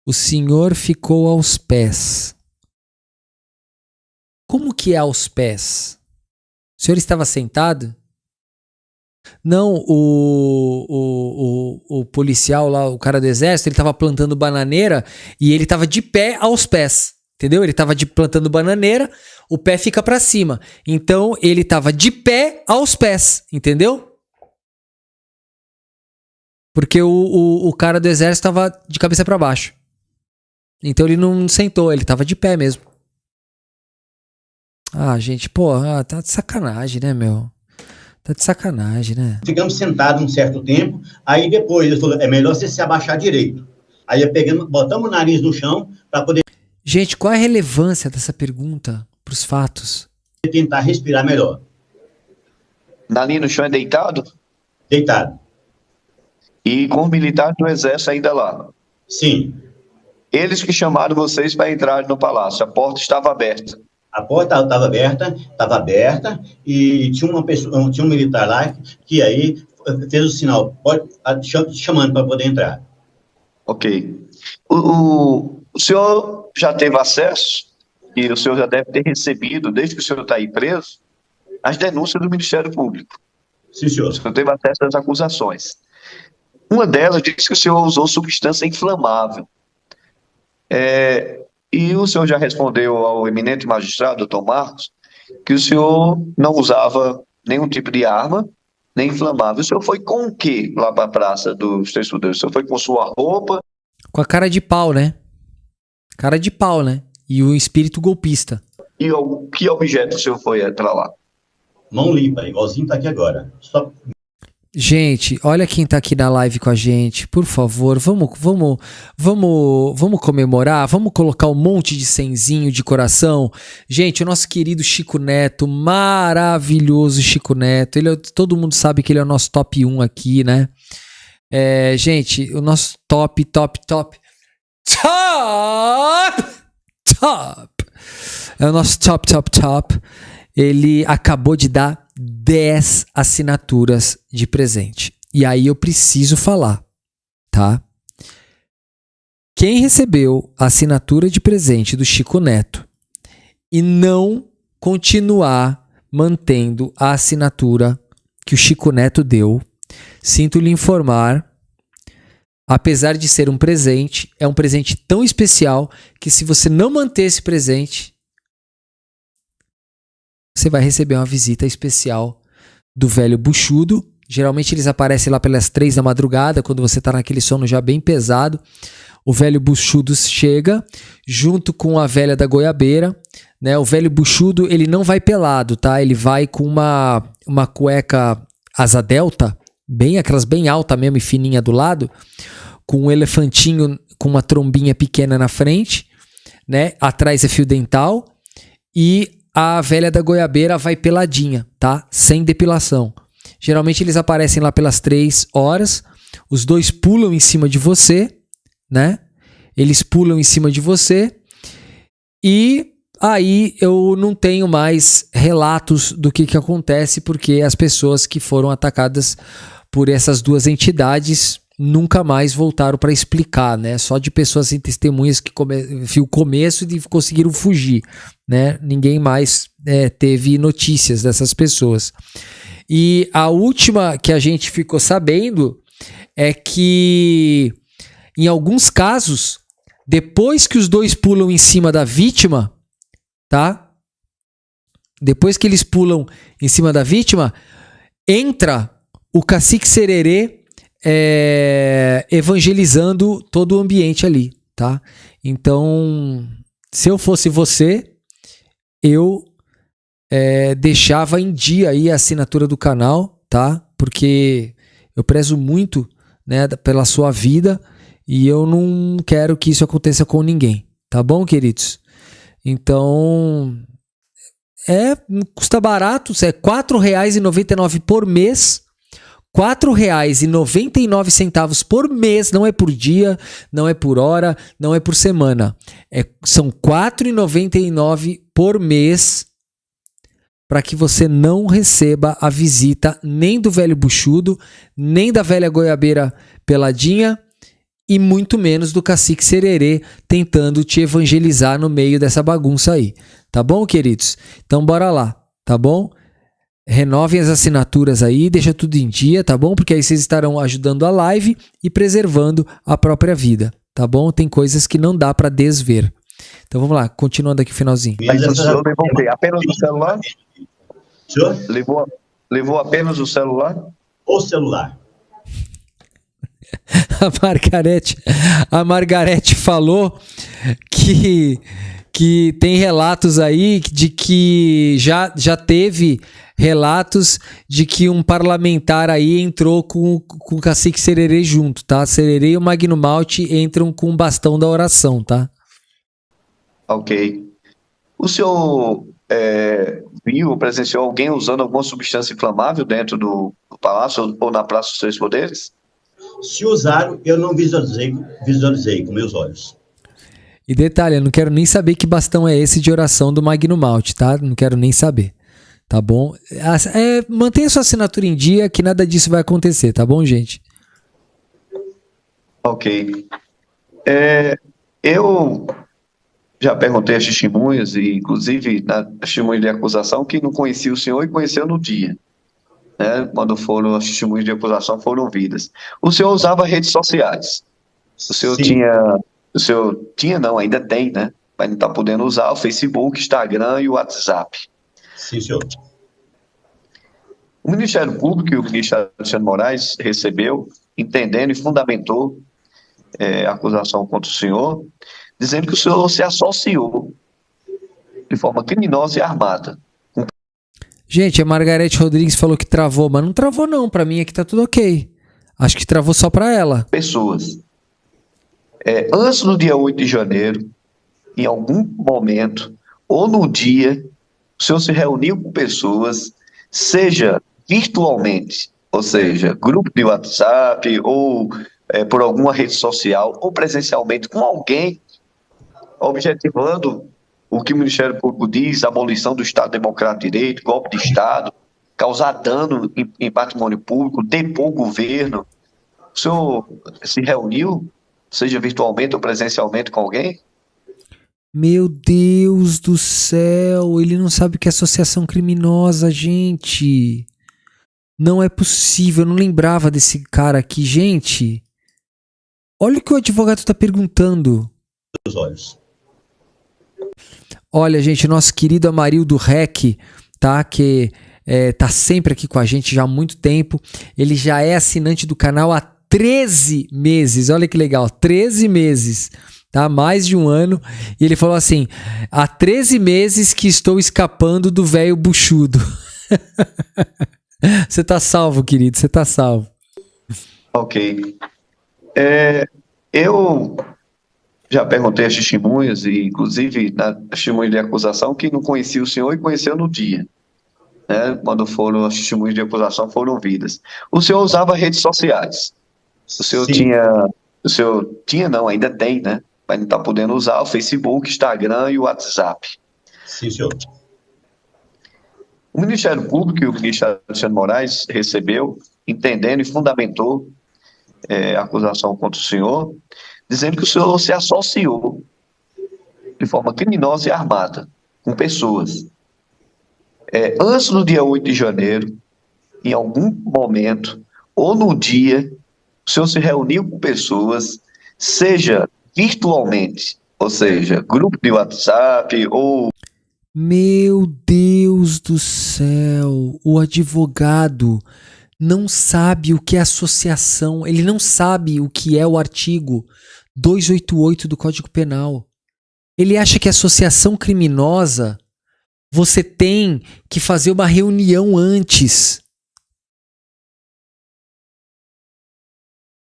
O senhor ficou aos pés. Como que é aos pés? O senhor estava sentado? Não, o policial lá, o cara do exército, ele estava plantando bananeira e ele estava de pé aos pés, entendeu? Ele estava plantando bananeira, o pé fica para cima. Então, ele estava de pé aos pés, entendeu? Porque o cara do exército estava de cabeça para baixo. Então, ele não sentou, ele estava de pé mesmo. Ah, gente, tá de sacanagem, né, meu? Tá de sacanagem, né? Ficamos sentados um certo tempo, aí depois ele falou, é melhor você se abaixar direito. Aí botamos o nariz no chão para poder... Gente, qual é a relevância dessa pergunta para os fatos? Tentar respirar melhor. Ali no chão é deitado? Deitado. E com os militares do Exército ainda lá? Sim. Eles que chamaram vocês para entrar no palácio, a porta estava aberta. A porta estava aberta, e tinha um militar lá que aí fez o sinal, chamando para poder entrar. Ok. O senhor já teve acesso, e o senhor já deve ter recebido, desde que o senhor está aí preso, as denúncias do Ministério Público. Sim, senhor. O senhor teve acesso às acusações. Uma delas diz que o senhor usou substância inflamável. E o senhor já respondeu ao eminente magistrado, doutor Marcos, que o senhor não usava nenhum tipo de arma nem inflamável. O senhor foi com o quê lá para a Praça dos Três Poderes? O senhor foi com sua roupa? Com a cara de pau, né? Cara de pau, né? E o espírito golpista. E que objeto o senhor foi para lá? Mão limpa, igualzinho tá aqui agora. Só... Gente, olha quem tá aqui na live com a gente. Por favor, vamos comemorar, vamos colocar um monte de senzinho de coração. Gente, o nosso querido Chico Neto, maravilhoso Chico Neto. Todo mundo sabe que ele é o nosso top 1 aqui, né? Gente, o nosso top. É o nosso top. Ele acabou de dar 10 assinaturas de presente. E aí eu preciso falar, tá? Quem recebeu a assinatura de presente do Chico Neto e não continuar mantendo a assinatura que o Chico Neto deu, sinto lhe informar, apesar de ser um presente, é um presente tão especial que se você não manter esse presente, você vai receber uma visita especial do velho buchudo. Geralmente eles aparecem lá pelas 3 da madrugada, quando você tá naquele sono já bem pesado. O velho buchudo chega junto com a velha da goiabeira, né? O velho buchudo, ele não vai pelado, tá? Ele vai com uma cueca asa delta, aquelas bem alta mesmo e fininha do lado, com um elefantinho com uma trombinha pequena na frente, né? Atrás é fio dental e a velha da goiabeira vai peladinha, tá? Sem depilação. Geralmente eles aparecem lá pelas 3 horas. Os dois pulam em cima de você, né? Eles pulam em cima de você. E aí eu não tenho mais relatos do que acontece, porque as pessoas que foram atacadas por essas duas entidades nunca mais voltaram para explicar, né? Só de pessoas sem testemunhas que viu o começo e conseguiram fugir, né? Ninguém mais teve notícias dessas pessoas. E a última que a gente ficou sabendo é que, em alguns casos, depois que os dois pulam em cima da vítima, tá? Depois que eles pulam em cima da vítima, entra o Cacique Sererê evangelizando todo o ambiente ali, tá? Então, se eu fosse você, eu deixava em dia aí a assinatura do canal, tá? Porque eu prezo muito, né, pela sua vida e eu não quero que isso aconteça com ninguém, tá bom, queridos? Então, custa barato, é R$ 4,99 por mês. R$ 4,99 por mês, não é por dia, não é por hora, não é por semana. São R$ 4,99 por mês para que você não receba a visita nem do velho buchudo, nem da velha goiabeira peladinha e muito menos do Cacique Sererê tentando te evangelizar no meio dessa bagunça aí. Tá bom, queridos? Então bora lá, tá bom? Renovem as assinaturas aí, deixa tudo em dia, tá bom? Porque aí vocês estarão ajudando a live e preservando a própria vida, tá bom? Tem coisas que não dá para desver. Então vamos lá, continuando aqui o finalzinho. Mas o senhor levou apenas o celular? Senhor? Levou apenas o celular? O celular. A Margarete falou que tem relatos aí de que já teve relatos de que um parlamentar aí entrou com o Cacique Sererê junto, tá? Sererê e o Magno Malte entram com o bastão da oração, tá? Ok. O senhor viu ou presenciou alguém usando alguma substância inflamável dentro do palácio ou na Praça dos Três Poderes? Se usaram, eu não visualizei com meus olhos. E detalhe, eu não quero nem saber que bastão é esse de oração do Magno Malte, tá? Não quero nem saber, tá bom? Mantenha sua assinatura em dia que nada disso vai acontecer, tá bom, gente? Ok. Eu já perguntei às testemunhas, e inclusive na testemunha de acusação, que não conhecia o senhor e conheceu no dia, né? Quando as testemunhas de acusação foram ouvidas. O senhor usava redes sociais. O senhor não, ainda tem, né? Mas não está podendo usar o Facebook, Instagram e o WhatsApp. Sim, senhor. O Ministério Público e o ministro Alexandre de Moraes recebeu, entendendo e fundamentou a acusação contra o senhor, dizendo que o senhor se associou de forma criminosa e armada. Gente, a Margarete Rodrigues falou que travou, mas não travou não, pra mim aqui tá tudo ok. Acho que travou só pra ela. Pessoas. Antes do dia 8 de janeiro, em algum momento, ou no dia, o senhor se reuniu com pessoas, seja virtualmente, ou seja, grupo de WhatsApp, ou por alguma rede social, ou presencialmente com alguém, objetivando o que o Ministério Público diz, abolição do Estado Democrático de Direito, golpe de Estado, causar dano em patrimônio público, depor o governo. O senhor se reuniu, seja virtualmente ou presencialmente com alguém? Meu Deus do céu, ele não sabe o que é associação criminosa, gente. Não é possível, eu não lembrava desse cara aqui, gente. Olha o que o advogado está perguntando. Os olhos. Olha, gente, nosso querido Amarildo Rec, tá? Que tá sempre aqui com a gente já há muito tempo. Ele já é assinante do canal há 13 meses. Olha que legal, 13 meses. Tá? Mais de um ano. E ele falou assim: há 13 meses que estou escapando do velho buchudo. Você tá salvo, querido, você tá salvo. Ok. Eu já perguntei às testemunhas, e inclusive na testemunha de acusação, que não conhecia o senhor e conheceu no dia, né? Quando as testemunhas de acusação foram ouvidas. O senhor usava redes sociais. O senhor tinha, não, ainda tem, né? Mas não está podendo usar o Facebook, Instagram e o WhatsApp. Sim, senhor. O Ministério Público e o ministro Alexandre de Moraes recebeu, entendendo e fundamentou a acusação contra o senhor, dizendo que o senhor se associou de forma criminosa e armada com pessoas. Antes do dia 8 de janeiro, em algum momento, ou no dia, o senhor se reuniu com pessoas, seja virtualmente, ou seja, grupo de WhatsApp ou... Meu Deus do céu, o advogado não sabe o que é associação, ele não sabe o que é o artigo 288 do Código Penal. Ele acha que associação criminosa, você tem que fazer uma reunião antes.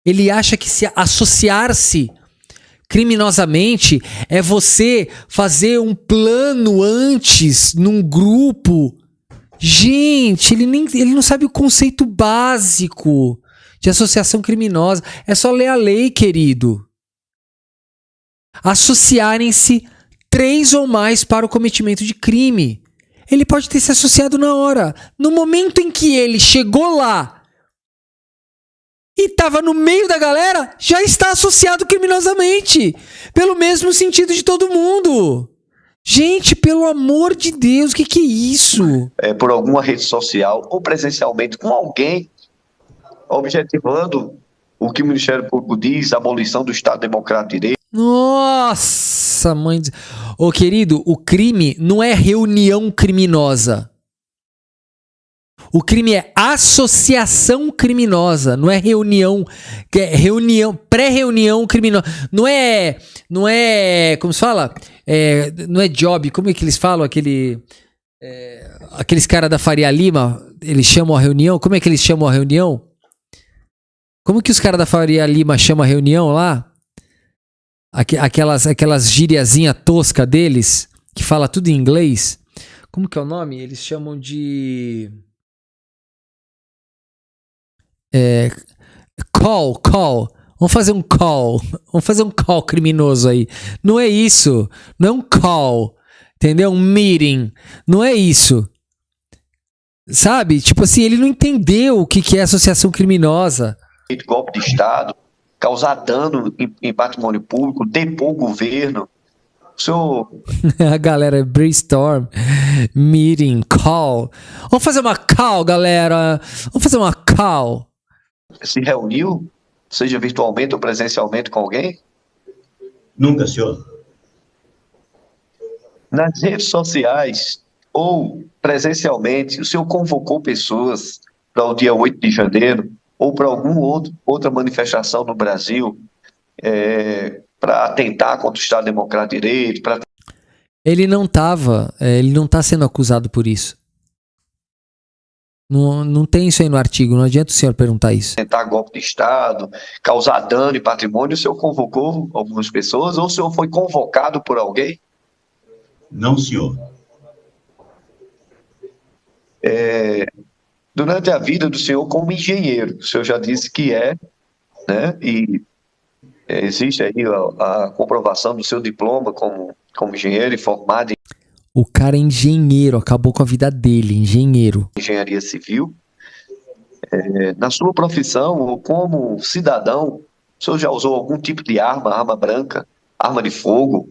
Ele acha que se associar-se criminosamente é você fazer um plano antes num grupo. Gente, ele não sabe o conceito básico de associação criminosa. É só ler a lei, querido. Associarem-se 3 ou mais para o cometimento de crime. Ele pode ter se associado na hora. No momento em que ele chegou lá e estava no meio da galera, já está associado criminosamente. Pelo mesmo sentido de todo mundo. Gente, pelo amor de Deus, o que é isso? Por alguma rede social ou presencialmente com alguém, objetivando o que o Ministério Público diz, abolição do Estado Democrático de Direito. Nossa, mãe... Ô, querido, o crime não é reunião criminosa. O crime é associação criminosa, não é reunião, pré-reunião criminosa. Não é, como se fala? Não é job, como é que eles falam? Aqueles caras da Faria Lima, eles chamam a reunião, como é que eles chamam a reunião? Como que os caras da Faria Lima chamam a reunião lá? Aquelas gíriazinha tosca deles, que fala tudo em inglês. Como que é o nome? Eles chamam de... Call. Vamos fazer um call. Vamos fazer um call criminoso aí. Não é isso. Não é um call. Entendeu? Um meeting. Não é isso. Sabe? Tipo assim, ele não entendeu o que é associação criminosa. Golpe de Estado, causar dano em patrimônio público, depor o governo. O senhor... A galera, brainstorm, meeting, call. Vamos fazer uma call, galera. Vamos fazer uma call. Se reuniu, seja virtualmente ou presencialmente com alguém? Nunca, senhor. Nas redes sociais ou presencialmente, o senhor convocou pessoas, para o dia 8 de janeiro ou para alguma outra manifestação no Brasil para atentar contra o Estado Democrático de Direito, para Ele não tá sendo acusado por isso. Não tem isso aí no artigo, não adianta o senhor perguntar isso. tentar golpe de Estado, causar dano e patrimônio. O senhor convocou algumas pessoas ou o senhor foi convocado por alguém? Não, senhor. Durante a vida do senhor como engenheiro, o senhor já disse que né? E existe aí a comprovação do seu diploma como engenheiro e formado em O cara é engenheiro, acabou com a vida dele, engenheiro. engenharia civil. Na sua profissão ou como cidadão, o senhor já usou algum tipo de arma branca, arma de fogo,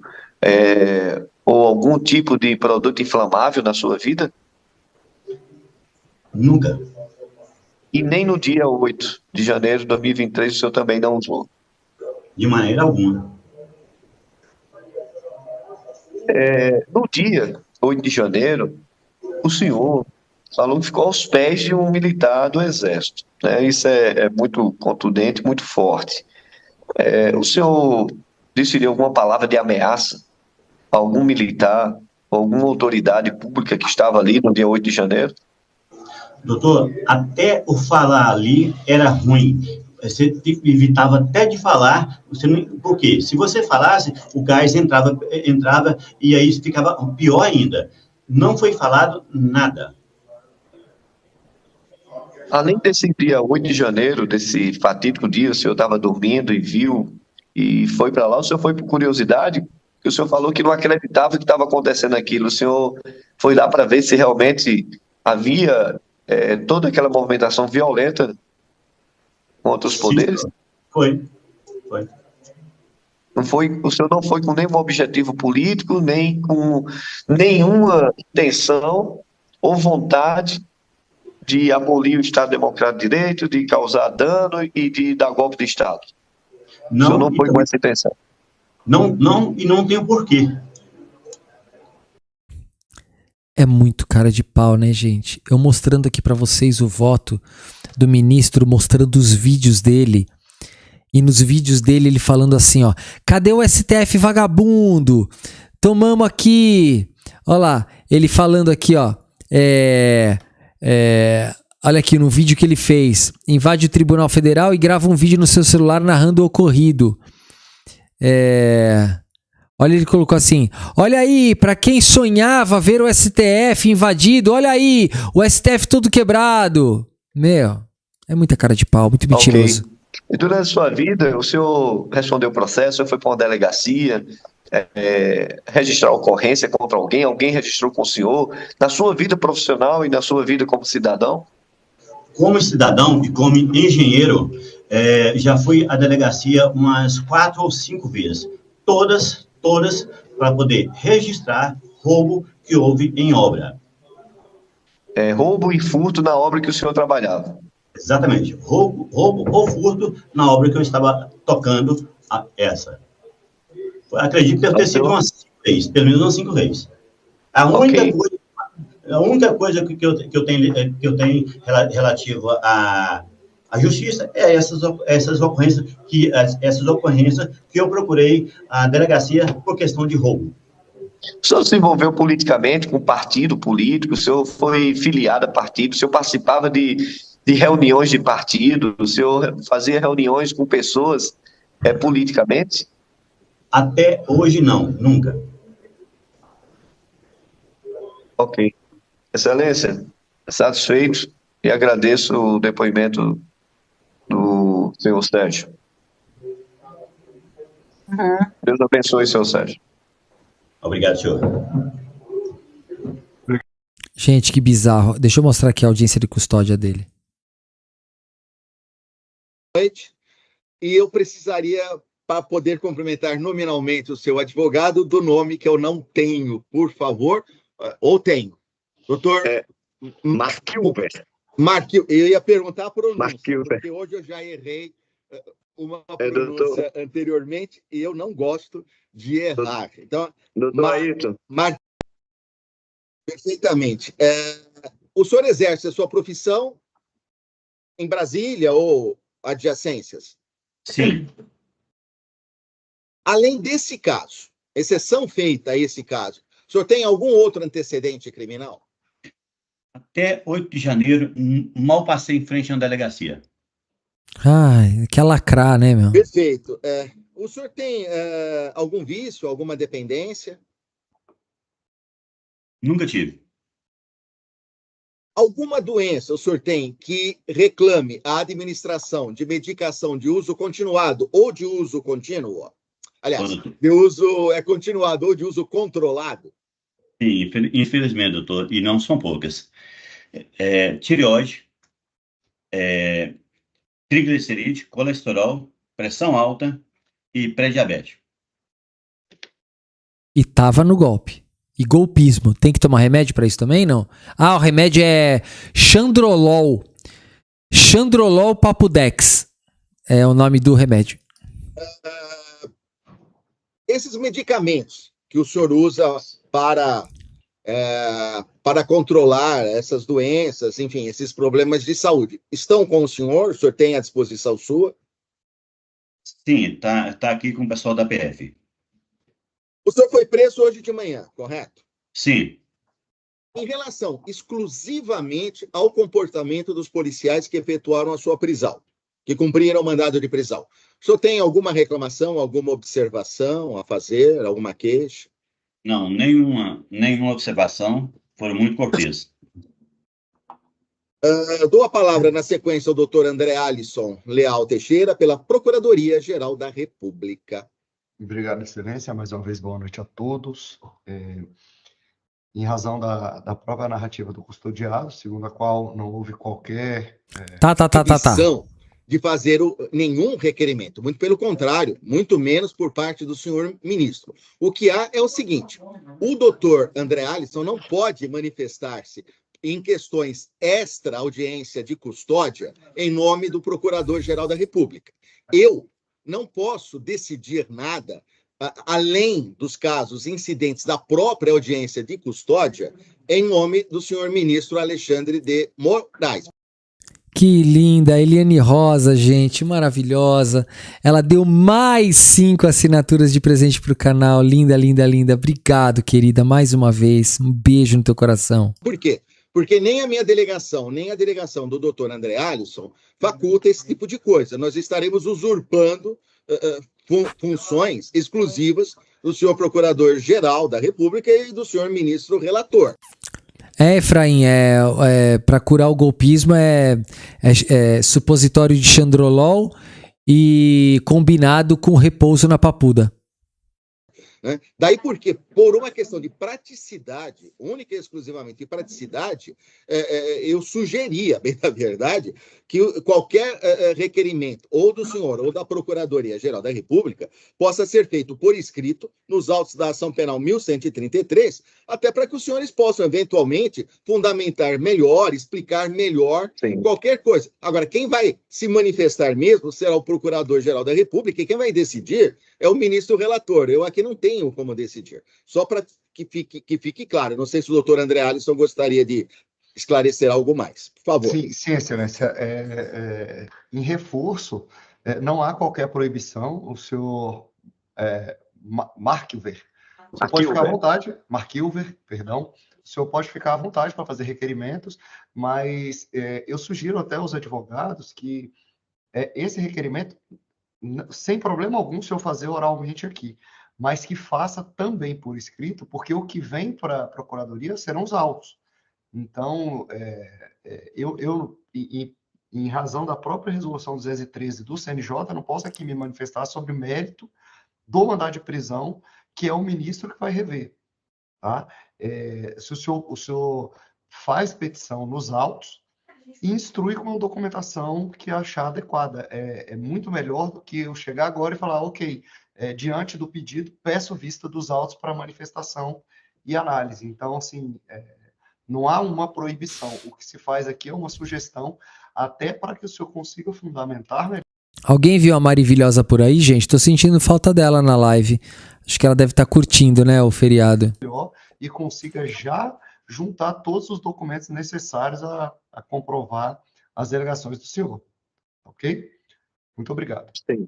ou algum tipo de produto inflamável na sua vida? Nunca. E nem no dia 8 de janeiro de 2023 o senhor também não usou? De maneira alguma. No dia 8 de janeiro, o senhor falou que ficou aos pés de um militar do Exército, né? Isso é muito contundente, muito forte. O senhor disse alguma palavra de ameaça a algum militar, alguma autoridade pública que estava ali no dia 8 de janeiro? Doutor, até o falar ali era ruim. Você evitava até de falar, por quê? Se você falasse, o gás entrava e aí ficava pior ainda. Não foi falado nada. Além desse dia 8 de janeiro, desse fatídico dia, o senhor estava dormindo e viu e foi para lá, o senhor foi por curiosidade? Porque o senhor falou que não acreditava que estava acontecendo aquilo. O senhor foi lá para ver se realmente havia toda aquela movimentação violenta contra os poderes? Sim, foi. O senhor não foi com nenhum objetivo político, nem com nenhuma intenção ou vontade de abolir o Estado Democrático de Direito, de causar dano e de dar golpe de Estado. O senhor não foi com essa intenção. Não, e não tem porquê. É muito cara de pau, né, gente? Eu mostrando aqui pra vocês o voto do ministro, mostrando os vídeos dele. E nos vídeos dele ele falando assim, ó: cadê o STF vagabundo? Tomamos aqui. Olha lá, ele falando aqui, ó. Olha aqui no vídeo que ele fez. Invade o Tribunal Federal e grava um vídeo no seu celular narrando o ocorrido. Olha, ele colocou assim: olha aí, pra quem sonhava ver o STF invadido, olha aí, o STF todo quebrado. Meu, é muita cara de pau, muito mentiroso. Okay. E durante a sua vida, o senhor respondeu o processo, o senhor foi para uma delegacia, registrar ocorrência contra alguém, alguém registrou com o senhor, na sua vida profissional e na sua vida como cidadão? Como cidadão e como engenheiro, já fui à delegacia umas 4 ou 5 vezes. Todas para poder registrar roubo que houve em obra. Roubo e furto na obra que o senhor trabalhava. Exatamente. Roubo ou furto na obra que eu estava tocando essa. Acredito ter sido umas 5 vezes, pelo menos umas 5 vezes. A única coisa que eu tenho relativa à justiça é essas ocorrências que eu procurei a delegacia por questão de roubo. O senhor se envolveu politicamente com partido político, o senhor foi filiado a partido, o senhor participava de reuniões de partido, o senhor fazia reuniões com pessoas politicamente? Até hoje não, nunca. Ok. Excelência, satisfeito e agradeço o depoimento do senhor Sérgio. Deus abençoe, senhor Sérgio. Obrigado, senhor. Gente, que bizarro. Deixa eu mostrar aqui a audiência de custódia dele. E eu precisaria, para poder cumprimentar nominalmente o seu advogado, do nome que eu não tenho, por favor. Ou tenho. Doutor... Marquilber. Eu ia perguntar a pronúncia, Marquilber. porque hoje eu já errei uma pronúncia anteriormente e eu não gosto de errar. Então, doutor Ayrton. Perfeitamente. O senhor exerce a sua profissão em Brasília ou adjacências? Sim. Além desse caso, exceção feita a esse caso, o senhor tem algum outro antecedente criminal? Até 8 de janeiro, mal passei em frente a uma delegacia. Ai, quer lacrar, né, meu? Perfeito. O senhor tem algum vício, alguma dependência? Nunca tive. Alguma doença o senhor tem que reclame a administração de medicação de uso continuado ou de uso contínuo? Aliás, de uso continuado ou de uso controlado? Sim, infelizmente, doutor, e não são poucas. Tireoide, triglicerídeo, colesterol, pressão alta e pré-diabetes. E tava no golpe. E golpismo. Tem que tomar remédio pra isso também, não? Ah, o remédio é Chandrolol. Chandrolol Papudex. É o nome do remédio. Esses medicamentos que o senhor usa para controlar essas doenças, enfim, esses problemas de saúde, estão com o senhor? O senhor tem à disposição sua? Sim, tá aqui com o pessoal da PF. O senhor foi preso hoje de manhã, correto? Sim. Em relação exclusivamente ao comportamento dos policiais que efetuaram a sua prisão, que cumpriram o mandado de prisão, o senhor tem alguma reclamação, alguma observação a fazer, alguma queixa? Não, nenhuma observação. Foram muito corteses. Dou a palavra na sequência ao doutor André Alisson Leal Teixeira, pela Procuradoria-Geral da República. Obrigado, Excelência. Mais uma vez, boa noite a todos. Em razão da própria narrativa do custodiado, segundo a qual não houve qualquer opção de fazer nenhum requerimento, muito pelo contrário, muito menos por parte do senhor ministro. O que há é o seguinte: o doutor André Alisson não pode manifestar-se em questões extra-audiência de custódia em nome do Procurador-Geral da República. Eu não posso decidir nada além dos casos incidentes da própria audiência de custódia em nome do senhor ministro Alexandre de Moraes. Que linda, Eliane Rosa, gente, maravilhosa. Ela deu mais 5 assinaturas de presente pro canal. Linda, linda, linda. Obrigado, querida, mais uma vez. Um beijo no teu coração. Por quê? Porque nem a minha delegação, nem a delegação do doutor André Alisson faculta esse tipo de coisa. Nós estaremos usurpando funções exclusivas do senhor Procurador-Geral da República e do senhor Ministro Relator. Efraim, para curar o golpismo é supositório de Chandrolol e combinado com repouso na papuda. Né? Daí porque, por uma questão de praticidade, única e exclusivamente de praticidade, eu sugeria, bem na verdade, que qualquer requerimento ou do senhor ou da Procuradoria-Geral da República possa ser feito por escrito nos autos da ação penal 1133, até para que os senhores possam, eventualmente, fundamentar melhor, explicar melhor qualquer coisa. Agora, quem vai se manifestar mesmo será o Procurador-Geral da República, e quem vai decidir é o ministro relator. Eu aqui não tenho como decidir. Só para que fique claro. Não sei se o doutor André Alisson gostaria de esclarecer algo mais. Por favor. Sim, Excelência. Em reforço, não há qualquer proibição. O senhor Marquilver, você pode ficar à vontade. Marquilver, perdão. O senhor pode ficar à vontade para fazer requerimentos, mas eu sugiro até aos advogados que esse requerimento, sem problema algum, se eu fazer oralmente aqui, mas que faça também por escrito, porque o que vem para a Procuradoria serão os autos. Então, em razão da própria resolução 213 do CNJ, não posso aqui me manifestar sobre o mérito do mandado de prisão, que é o ministro que vai rever. Tá? Se o senhor faz petição nos autos, e instrui com uma documentação que achar adequada. É muito melhor do que eu chegar agora e falar, ok, diante do pedido, peço vista dos autos para manifestação e análise. Então, assim, não há uma proibição. O que se faz aqui é uma sugestão, até para que o senhor consiga fundamentar melhor. Alguém viu a Maravilhosa por aí, gente? Tô sentindo falta dela na live. Acho que ela deve estar curtindo, né, o feriado. E consiga já juntar todos os documentos necessários a comprovar as delegações do senhor. Ok? Muito obrigado. Sim.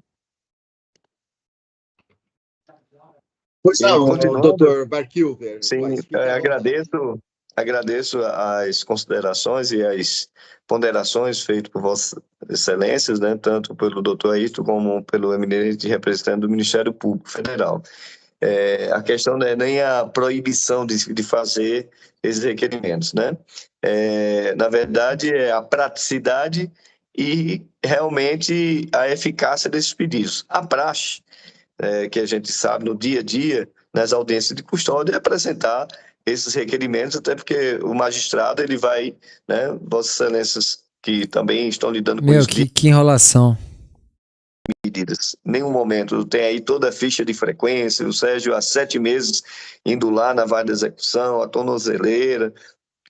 Pois E não, continuando, doutor Barquilver. sim, fique à vontade. agradeço as considerações e as ponderações feitas por Vossas Excelências, né, tanto pelo doutor Ayrton como pelo eminente representante do Ministério Público Federal. A questão não é nem a proibição de fazer esses requerimentos, né? Na verdade, é a praticidade e realmente a eficácia desses pedidos. A praxe, que a gente sabe no dia a dia, nas audiências de custódia, é apresentar esses requerimentos, até porque o magistrado, ele vai, né, Vossas Excelências, que também estão lidando com Meu, isso, que enrolação. medidas. Em nenhum momento tem aí toda a ficha de frequência, o Sérgio há 7 meses indo lá na vara de execução, a tornozeleira,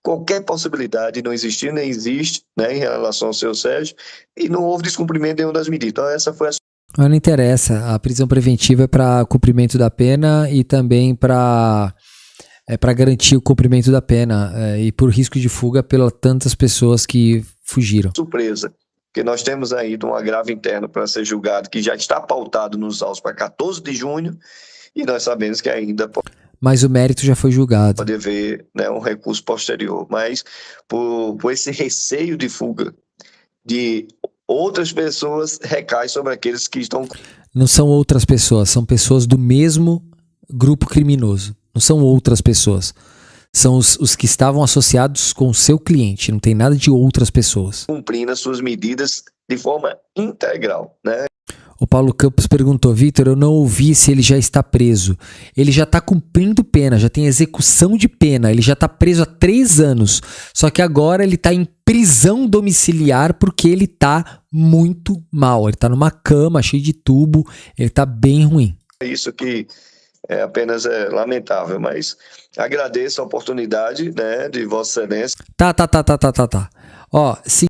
qualquer possibilidade não existiu, nem existe, né, em relação ao seu Sérgio, e não houve descumprimento de nenhuma das medidas. Então essa foi a... Mas não interessa, a prisão preventiva é para cumprimento da pena e também para garantir o cumprimento da pena e por risco de fuga pelas tantas pessoas que fugiram. surpresa, porque nós temos aí um agravo interno para ser julgado, que já está pautado nos autos para 14 de junho, e nós sabemos que ainda Mas o mérito já foi julgado. pode haver, né, um recurso posterior, mas por esse receio de fuga de outras pessoas, recai sobre aqueles que estão... Não são outras pessoas, são pessoas do mesmo grupo criminoso. Não são outras pessoas. São os que estavam associados com o seu cliente. Não tem nada de outras pessoas. cumprindo as suas medidas de forma integral, né? O Paulo Campos perguntou, Vitor, eu não ouvi se ele já está preso. Ele já está cumprindo pena, já tem execução de pena, ele já está preso há 3 anos. Só que agora ele está em prisão domiciliar porque ele está muito mal. Ele está numa cama cheio de tubo, ele está bem ruim. Isso que apenas é lamentável, mas agradeço a oportunidade, né, de Vossa Excelência. Tá. Ó,